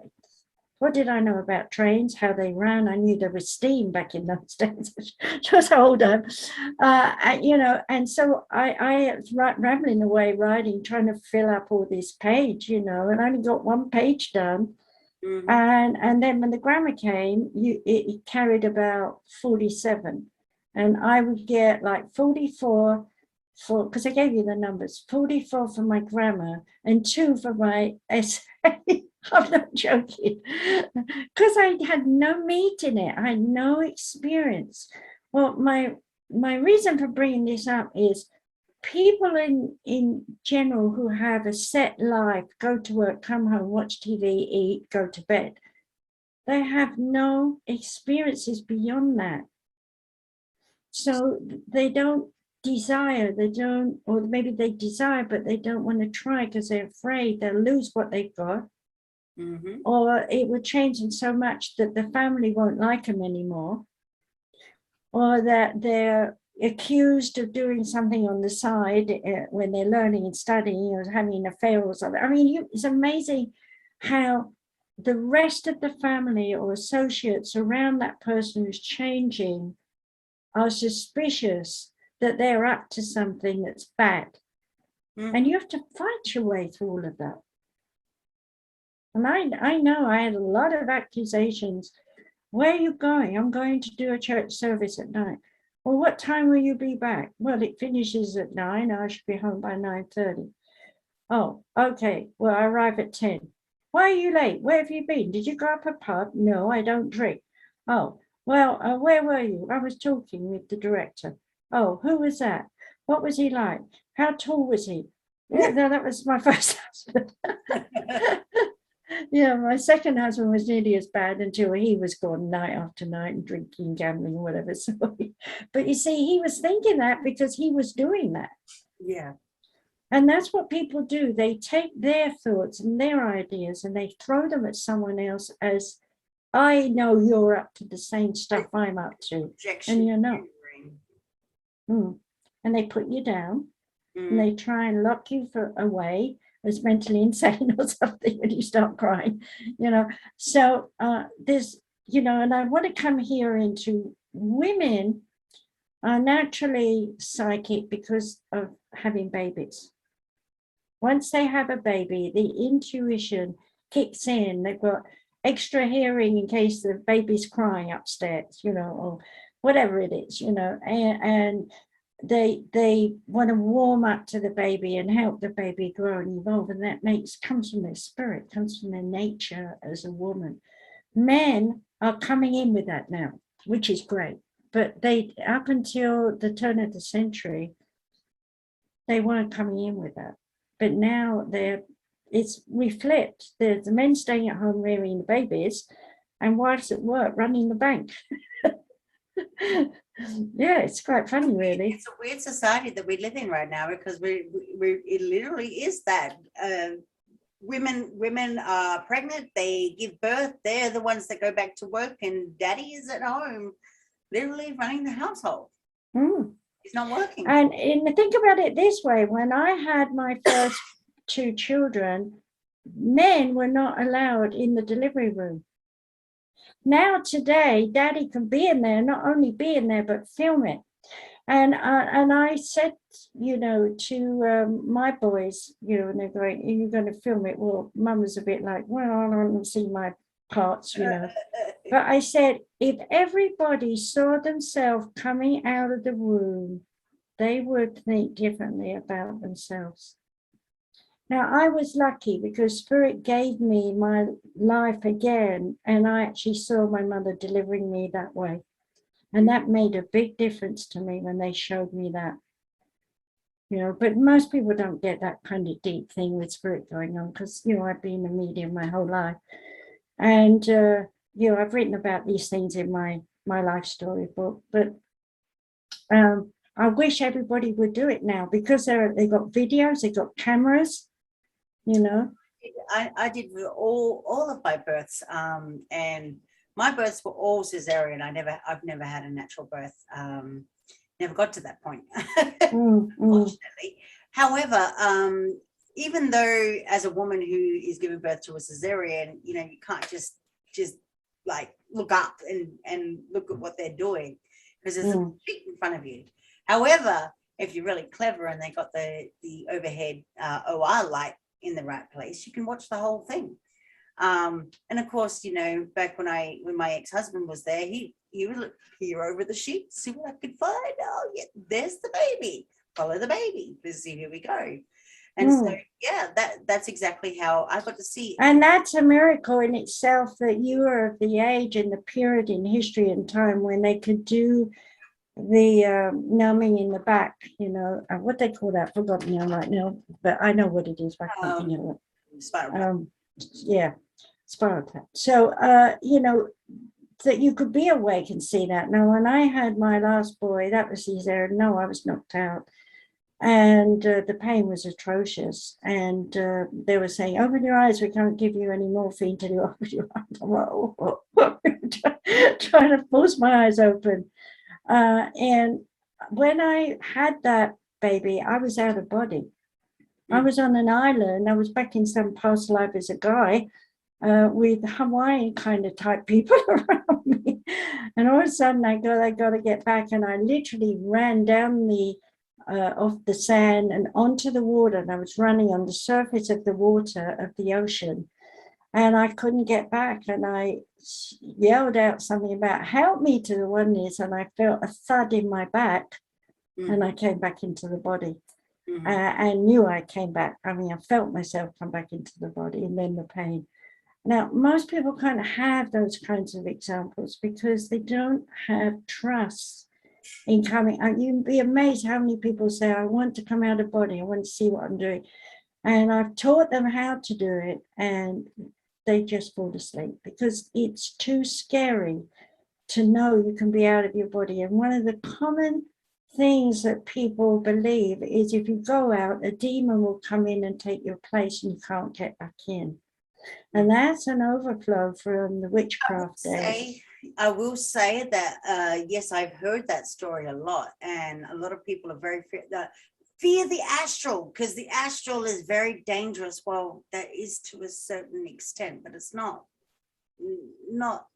What did I know about trains, how they ran? I knew there was steam back in those days. Just older, and so I was rambling away, writing, trying to fill up all this page, and I only got 1 page done. Mhm. And then when the grammar came, it carried about 47, and I would get like 44 for, because I gave you the numbers, 44 for my grammar and 2 for my essay. I'm not joking, because I had no meat in it. I had no experience. Well, my reason for bringing this up is people in general who have a set life, go to work, come home, watch TV, eat, go to bed, they have no experiences beyond that. So they don't desire, they don't, or maybe they desire, but they don't want to try because they're afraid they'll lose what they've got, Mhm. or it will change them so much that the family won't like them anymore, or that they're accused of doing something on the side when they're learning and studying, or having an affair or something. I mean, it's amazing how the rest of the family or associates around that person who's changing are suspicious that they're up to something that's bad. Mhm. And you have to fight your way through all of that. And I know I had a lot of accusations. Where are you going? I'm going to do a church service at night. Well, what time will you be back? Well, it finishes at 9. I should be home by 9:30. Oh, okay. Well, I arrive at 10. Why are you late? Where have you been? Did you go up a pub? No, I don't drink. Oh, well, where were you? I was talking with the director. Oh, who was that? What was he like? How tall was he? Yeah, no, that was my first husband. Yeah, my second husband was nearly as bad until he was gone night after night and drinking, gambling, whatever. So, but you see, he was thinking that because he was doing that. Yeah. And that's what people do. They take their thoughts and their ideas and they throw them at someone else as, I know you're up to the same stuff I'm up to. And Objection. you're not. And they put you down and Mm. they try and lock you away as mentally insane or something when you start crying, you know. So there's, and I want to come here into women are naturally psychic because of having babies. Once they have a baby, the intuition kicks in. They've got extra hearing in case the baby's crying upstairs, or whatever it is, and they want to warm up to the baby and help the baby grow and evolve, and that comes from their spirit, comes from their nature as a woman. Men are coming in with that now, which is great, but they, up until the turn of the century, they weren't coming in with that, but now we flipped. There's the men staying at home rearing the babies, and wives at work running the bank. Yeah, it's quite funny, really. It's a weird society that we live in right now, because it literally is that. Women are pregnant, they give birth, they're the ones that go back to work, and daddy is at home literally running the household. He's not working. And think about it this way: when I had my first 2 children, men were not allowed in the delivery room. Now today, daddy can be in there, not only be in there, but film it. And I said, to my boys, and they're going, are you going to film it? Well, mum was a bit like, well, I don't want to see my parts, But I said, if everybody saw themselves coming out of the room, they would think differently about themselves. Now, I was lucky because Spirit gave me my life again, and I actually saw my mother delivering me that way. And that made a big difference to me when they showed me that. But most people don't get that kind of deep thing with Spirit going on because, I've been a medium my whole life. And, I've written about these things in my life story book, but I wish everybody would do it now because they've got videos, they've got cameras, I did all of my births, and my births were all cesarean. I've never had a natural birth. Never got to that point, fortunately. However, even though as a woman who is giving birth to a cesarean, you can't just like look up and look at what they're doing, because there's a sheet in front of you. However, if you're really clever and they got the overhead OR light in the right place, you can watch the whole thing. And of course, you know, back when my ex-husband was there, he would look peer over the sheet, see what I could find. Oh, yeah, there's the baby. Follow the baby. Let's see, here we go. And so, yeah, that's exactly how I got to see. And that's a miracle in itself, that you are of the age and the period in history and time when they could do the numbing in the back, you know, what they call that, forgotten now right now, but I know what it is, but I can't think of it. Spiral Yeah, spiral tap. So, you know, that you could be awake and see that. Now, when I had my last boy, that was easier. No, I was knocked out. And the pain was atrocious. And they were saying, open your eyes, we can't give you any morphine to do open your eyes. Trying to force my eyes open. And when I had that baby, I was out of body. I was on an island. I was back in some past life as a guy with Hawaiian kind of type people around me. And all of a sudden I got to get back. And I literally ran down the off the sand and onto the water. And I was running on the surface of the water of the ocean. And I couldn't get back. And I yelled out something about help me to the oneness. And I felt a thud in my back. And I came back into the body. And knew I came back. I mean, I felt myself come back into the body, and then the pain. Now, most people can't have those kinds of examples because they don't have trust in coming. You'd be amazed how many people say, I want to come out of body. I want to see what I'm doing. And I've taught them how to do it, and they just fall asleep because it's too scary to know you can be out of your body. And one of the common things that people believe is if you go out, a demon will come in and take your place and you can't get back in. And that's an overflow from the witchcraft days. I will say that, yes, I've heard that story a lot. And a lot of people are very fear the astral, because the astral is very dangerous. Well, that is to a certain extent, but it's not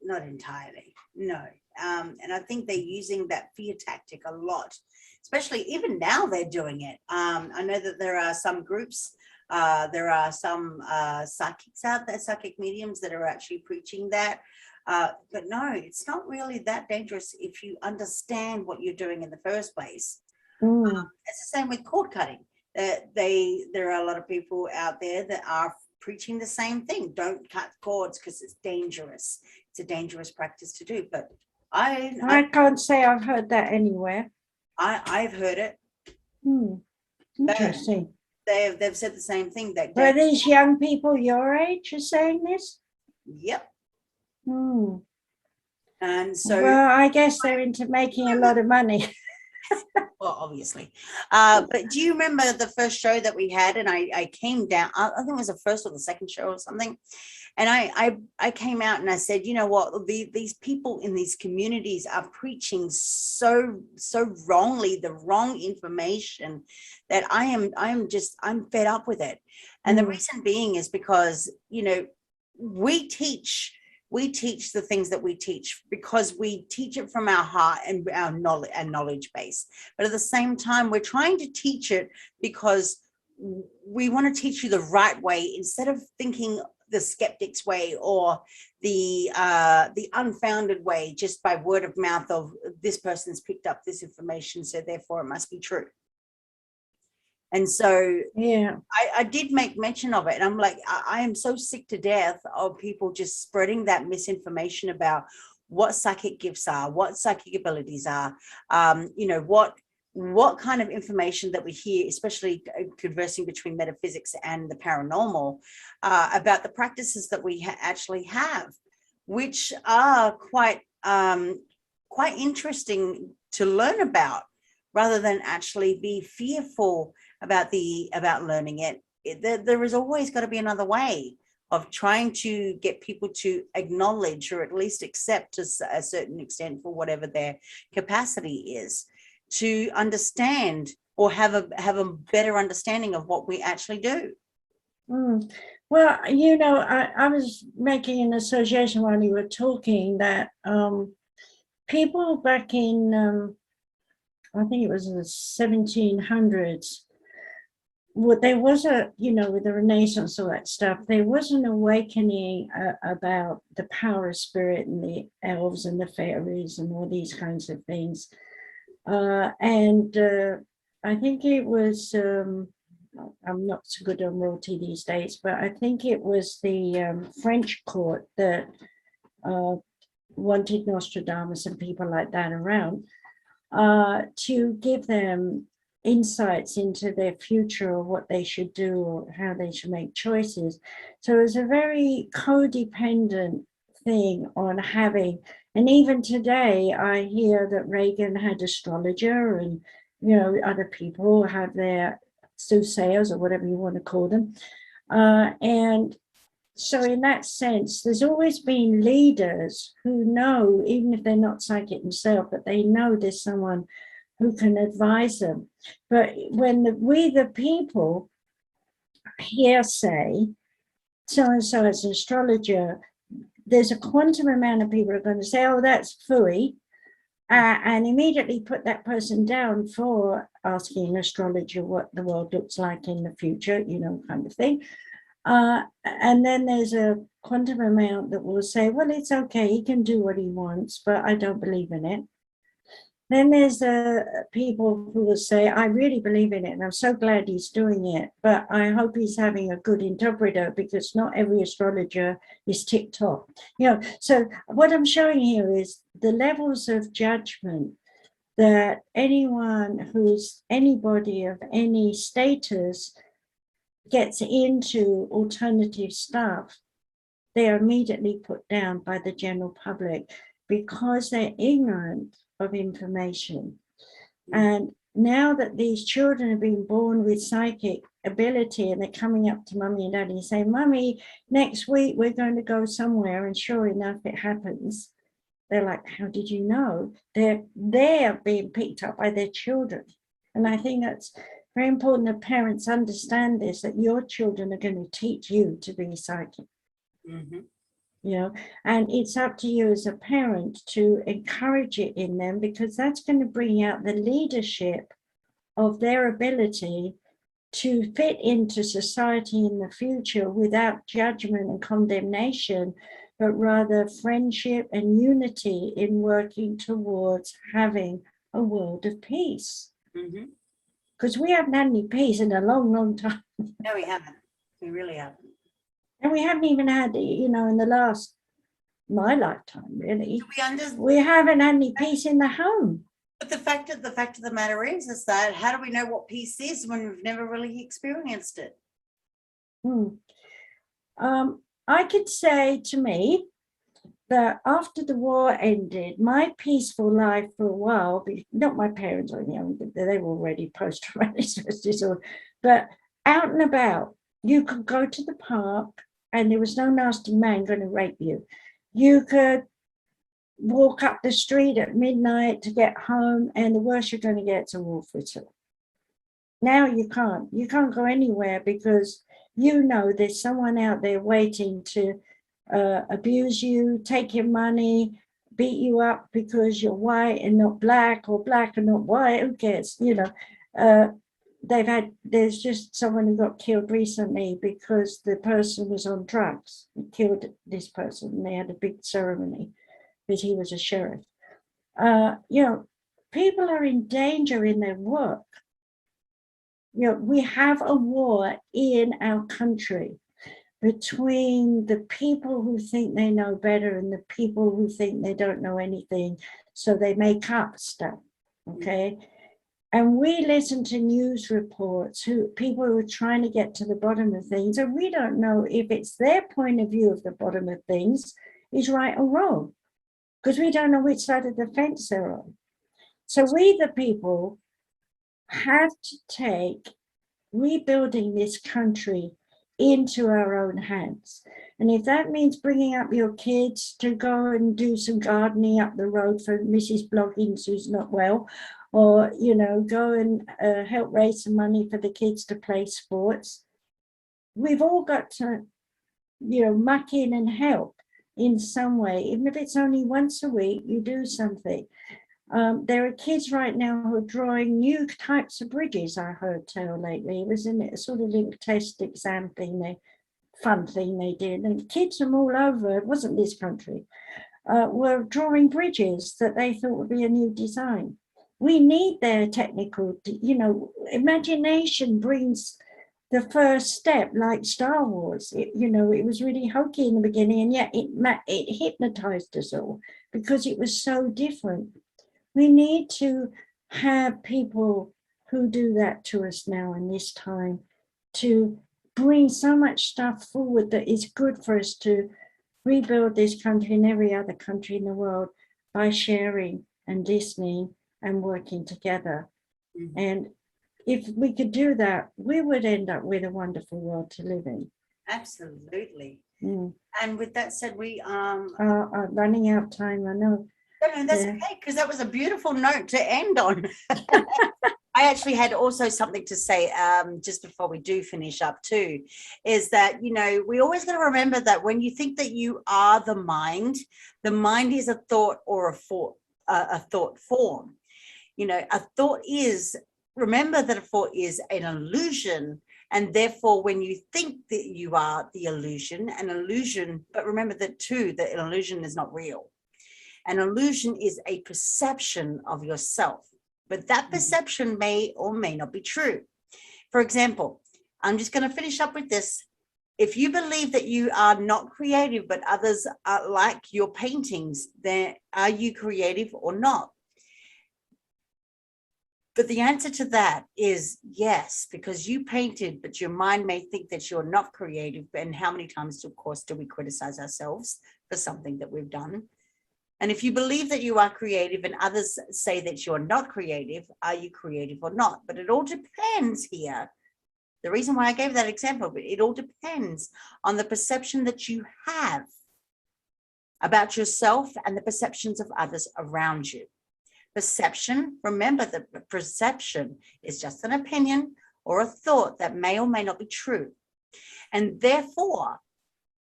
entirely, no. And I think they're using that fear tactic a lot, especially even now they're doing it. I know that there are some groups, there are some psychics out there, psychic mediums that are actually preaching that. But no, it's not really that dangerous if you understand what you're doing in the first place. It's the same with cord cutting. There are a lot of people out there that are preaching the same thing. Don't cut cords because it's dangerous. It's a dangerous practice to do. But I can't say I've heard that anywhere. I've heard it. Interesting. They've said the same thing. That are these young people your age are saying this? Yep. And so, well, I guess they're into making a lot of money. Well, obviously. But do you remember the first show that we had? And I came down, I think it was the first or the second show or something. And I came out and I said, you know what, these people in these communities are preaching so wrongly, the wrong information, that I'm fed up with it. And the reason being is because, you know, we teach the things that we teach because we teach it from our heart and our knowledge base. But at the same time, we're trying to teach it because we want to teach you the right way, instead of thinking the skeptic's way or the unfounded way, just by word of mouth of this person's picked up this information, so therefore it must be true. And so, yeah, I did make mention of it. And I'm like, I am so sick to death of people just spreading that misinformation about what psychic gifts are, what psychic abilities are, you know, what kind of information that we hear, especially conversing between metaphysics and the paranormal, about the practices that we actually have, which are quite interesting to learn about, rather than actually be fearful about learning it. There is always got to be another way of trying to get people to acknowledge, or at least accept to a certain extent, for whatever their capacity is, to understand or have a better understanding of what we actually do. Well, you know, I was making an association while you were talking that people back in I think it was the 1700s, well, there was with the Renaissance, all that stuff, there was an awakening about the power of spirit and the elves and the fairies and all these kinds of things. And I think it was, I'm not so good on royalty these days, but I think it was the French court that wanted Nostradamus and people like that around to give them insights into their future or what they should do or how they should make choices. So it was a very codependent thing on having, and even today I hear that Reagan had astrologer and other people have their soothsayers or whatever you want to call them. And so in that sense, there's always been leaders who know, even if they're not psychic themselves, but they know there's someone who can advise them. But when we the people here say, so-and-so as an astrologer, there's a quantum amount of people who are going to say, oh, that's phooey, and immediately put that person down for asking an astrologer what the world looks like in the future, kind of thing. And then there's a quantum amount that will say, well, it's okay, he can do what he wants, but I don't believe in it. Then there's people who will say, I really believe in it, and I'm so glad he's doing it, but I hope he's having a good interpreter because not every astrologer is tip-top. So what I'm showing here is the levels of judgment that anybody of any status gets into alternative stuff, they are immediately put down by the general public because they're ignorant of information. And now that these children have been born with psychic ability and they're coming up to mummy and daddy and saying, Mummy, next week we're going to go somewhere, and sure enough it happens. They're like, how did you know? They're being picked up by their children. And I think that's very important that parents understand this, that your children are going to teach you to be psychic. Mm-hmm. And it's up to you as a parent to encourage it in them, because that's going to bring out the leadership of their ability to fit into society in the future without judgment and condemnation, but rather friendship and unity in working towards having a world of peace. Because we haven't had any peace in a long, long time. No, we haven't. We really haven't. And we haven't even had, in my lifetime, really. We haven't had any peace in the home. But the fact of the matter is that how do we know what peace is when we've never really experienced it? I could say to me that after the war ended, my peaceful life for a while, not my parents or anything, they were already post-traumatic stress disorder, but out and about, you could go to the park and there was no nasty man going to rape you. You could walk up the street at midnight to get home, and the worst you're going to get is a wolf whistle. Now you can't go anywhere because there's someone out there waiting to abuse you, take your money, beat you up because you're white and not black, or black and not white. Who cares? There's just someone who got killed recently because the person was on drugs. He killed this person, and they had a big ceremony because he was a sheriff. People are in danger in their work. We have a war in our country between the people who think they know better and the people who think they don't know anything, so they make up stuff, okay? And we listen to news reports, people who are trying to get to the bottom of things, and we don't know if it's their point of view of the bottom of things is right or wrong, because we don't know which side of the fence they're on. So we, the people, have to take rebuilding this country into our own hands. And if that means bringing up your kids to go and do some gardening up the road for Mrs. Bloggins who's not well, or, go and help raise some money for the kids to play sports, we've all got to, muck in and help in some way. Even if it's only once a week, you do something. There are kids right now who are drawing new types of bridges, I heard tell lately. It was in a sort of little test exam thing, fun thing they did. And kids from all over, it wasn't this country, were drawing bridges that they thought would be a new design. We need their technical, imagination brings the first step, like Star Wars. It was really hokey in the beginning, and yet it hypnotized us all because it was so different. We need to have people who do that to us now in this time, to bring so much stuff forward that is good for us to rebuild this country and every other country in the world by sharing and listening and working together. Mm-hmm. And if we could do that, we would end up with a wonderful world to live in. Absolutely. And with that said, we are running out of time, I know. No, that's okay, because that was a beautiful note to end on. I actually had also something to say just before we do finish up too, is that, we always got to remember that when you think that you are the mind is a thought or a thought form. A thought is, remember that a thought is an illusion. And therefore, when you think that you are the illusion, but remember that too, that an illusion is not real. An illusion is a perception of yourself, but that perception may or may not be true. For example, I'm just going to finish up with this. If you believe that you are not creative, but others are like your paintings, then are you creative or not? But the answer to that is yes, because you painted, but your mind may think that you're not creative. And how many times, of course, do we criticize ourselves for something that we've done? And if you believe that you are creative and others say that you're not creative, are you creative or not? But it all depends here. The reason why I gave that example, but it all depends on the perception that you have about yourself and the perceptions of others around you. Perception, remember that perception is just an opinion or a thought that may or may not be true. And therefore,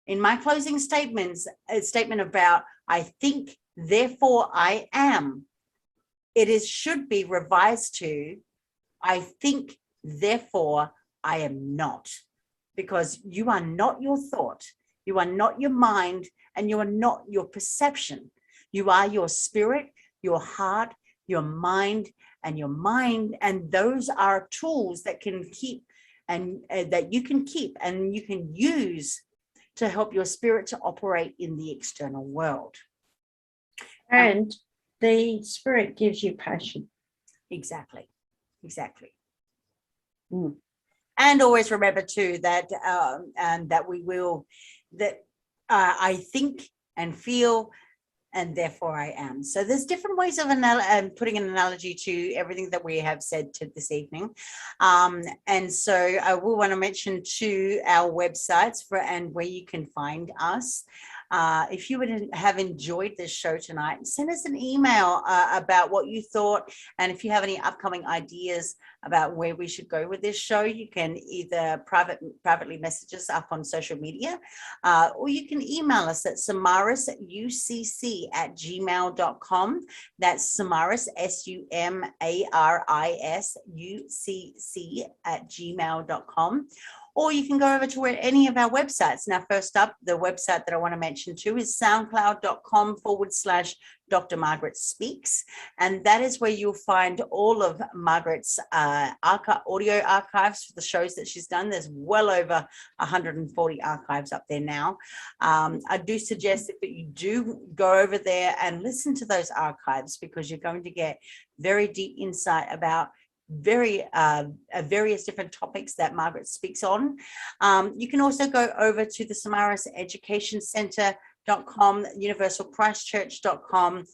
in my closing statements, a statement about I think, therefore I am, should be revised to I think, therefore I am not, because you are not your thought, you are not your mind, and you are not your perception. You are your spirit, your heart, your mind, and those are tools that can keep and that you can keep and you can use to help your spirit to operate in the external world. And the spirit gives you passion. Exactly. And always remember too that I think and feel, and therefore I am. So there's different ways of putting an analogy to everything that we have said to this evening. And so I will want to mention to our websites and where you can find us. If you would have enjoyed this show tonight, send us an email about what you thought. And if you have any upcoming ideas about where we should go with this show, you can either privately message us up on social media, or you can email us at sumarisucc@gmail.com. That's Sumaris, SUMARISUCC@gmail.com. Or you can go over to any of our websites. Now, first up, the website that I want to mention too is soundcloud.com/Dr. Margaret Speaks. And that is where you'll find all of Margaret's audio archives for the shows that she's done. There's well over 140 archives up there now. I do suggest that you do go over there and listen to those archives, because you're going to get very deep insight about various different topics that Margaret speaks on. You can also go over to the Samaris Education Center.com, universalchristchurch.com,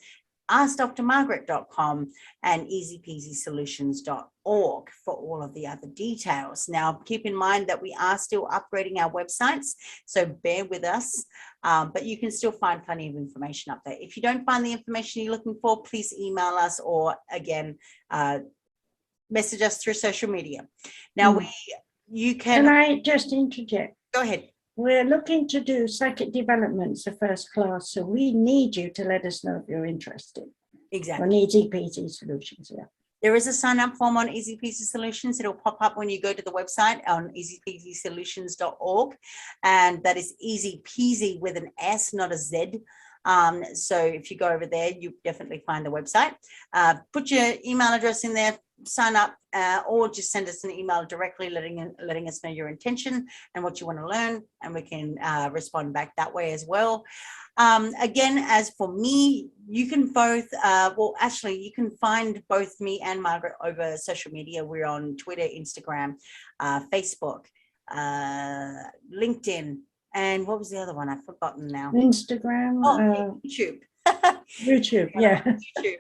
askdrmargaret.com, and easypeasysolutions.org for all of the other details. Now, keep in mind that we are still upgrading our websites, so bear with us, but you can still find plenty of information up there. If you don't find the information you're looking for, please email us, or again, message us through social media. Now, you can I just interject? Go ahead. We're looking to do psychic developments of first class, so we need you to let us know if you're interested. Exactly. On Easy Peasy Solutions, yeah. There is a sign up form on Easy Peasy Solutions. It'll pop up when you go to the website on easypeasysolutions.org. And that is easy peasy with an S, not a Z. So if you go over there, you definitely find the website. Put your email address in there, sign up, or just send us an email directly letting us know your intention and what you want to learn, and we can respond back that way as well. Again, as for me, you can both, you can find both me and Margaret over social media. We're on Twitter, Instagram, Facebook, LinkedIn, and what was the other one? I've forgotten now. Instagram. YouTube. YouTube, yeah. YouTube.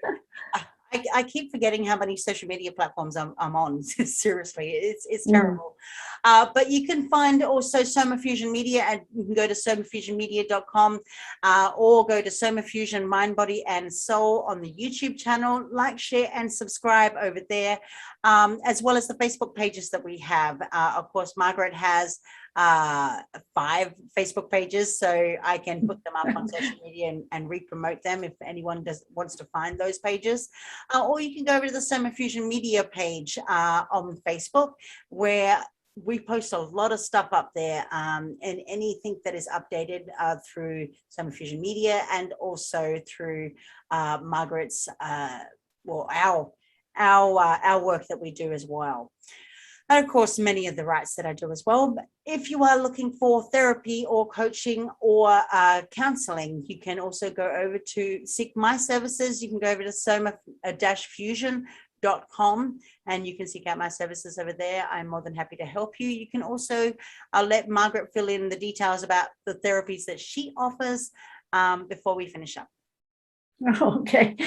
I keep forgetting how many social media platforms I'm on. Seriously, it's terrible. But you can find also Soma Fusion Media, and you can go to somafusionmedia.com or go to Soma Fusion Mind, Body and Soul on the YouTube channel. Like, share and subscribe over there, as well as the Facebook pages that we have. Of course, Margaret has 5 Facebook pages, so I can put them up on social media and re-promote them if anyone wants to find those pages. Or you can go over to the Soma Fusion Media page on Facebook, where we post a lot of stuff up there, and anything that is updated through Soma Fusion Media, and also through Margaret's, our work that we do as well. And of course, many of the writes that I do as well. But if you are looking for therapy or coaching or counseling, you can also go over to seek my services. You can go over to soma-fusion.com and you can seek out my services over there. I'm more than happy to help you. You can also let Margaret fill in the details about the therapies that she offers before we finish up. Okay.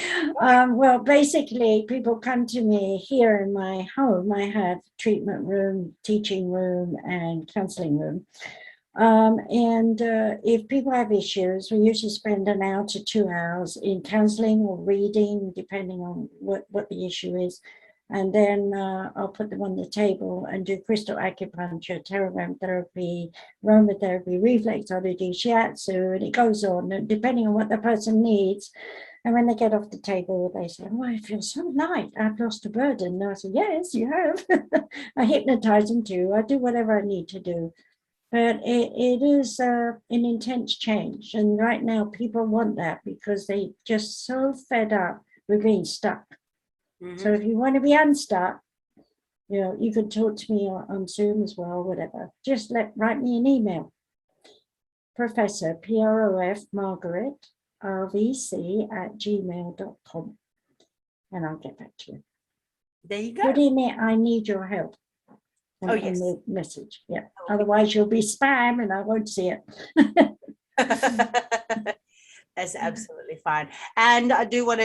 Well, basically, people come to me here in my home. I have treatment room, teaching room, and counseling room. If people have issues, we usually spend 1 hour to 2 hours in counseling or reading, depending on what the issue is. And then I'll put them on the table and do crystal acupuncture, teragram therapy, aromatherapy, reflexology, shiatsu, and it goes on, and depending on what the person needs. And when they get off the table, they say, "Oh, I feel so light. I've lost a burden." And I say, "Yes, you have." I hypnotize them too. I do whatever I need to do. But it is an intense change. And right now, people want that because they're just so fed up with being stuck. So if you want to be unstuck, you can talk to me on Zoom as well, whatever. Just write me an email. Professor, PROF, Margaret, RVC@gmail.com. And I'll get back to you. There you go. Put in it, I need your help. In the message. Yeah. Otherwise, you'll be spam and I won't see it. That's absolutely fine. And I do want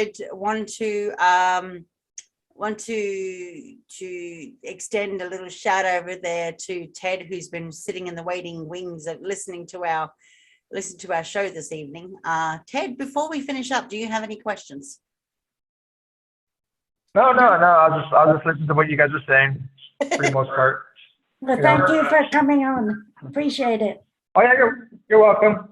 to extend a little shout over there to Ted, who's been sitting in the waiting wings of listening to our show this evening. Ted, before we finish up, do you have any questions? No. I'll just listen to what you guys are saying for the most part. Well, thank you for coming on. Appreciate it. Oh yeah, you're welcome.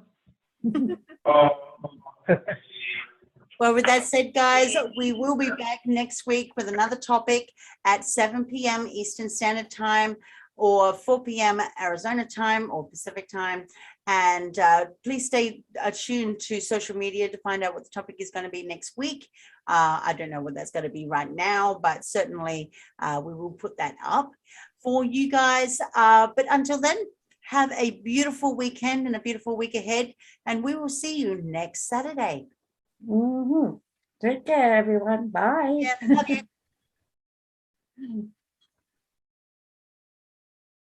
Well, with that said, guys, we will be back next week with another topic at 7 p.m. Eastern Standard Time or 4 p.m. Arizona time or Pacific time. And please stay attuned to social media to find out what the topic is going to be next week. I don't know what that's going to be right now, but certainly we will put that up for you guys. But until then, have a beautiful weekend and a beautiful week ahead. And we will see you next Saturday. Take care, everyone. Bye. Yeah, love you.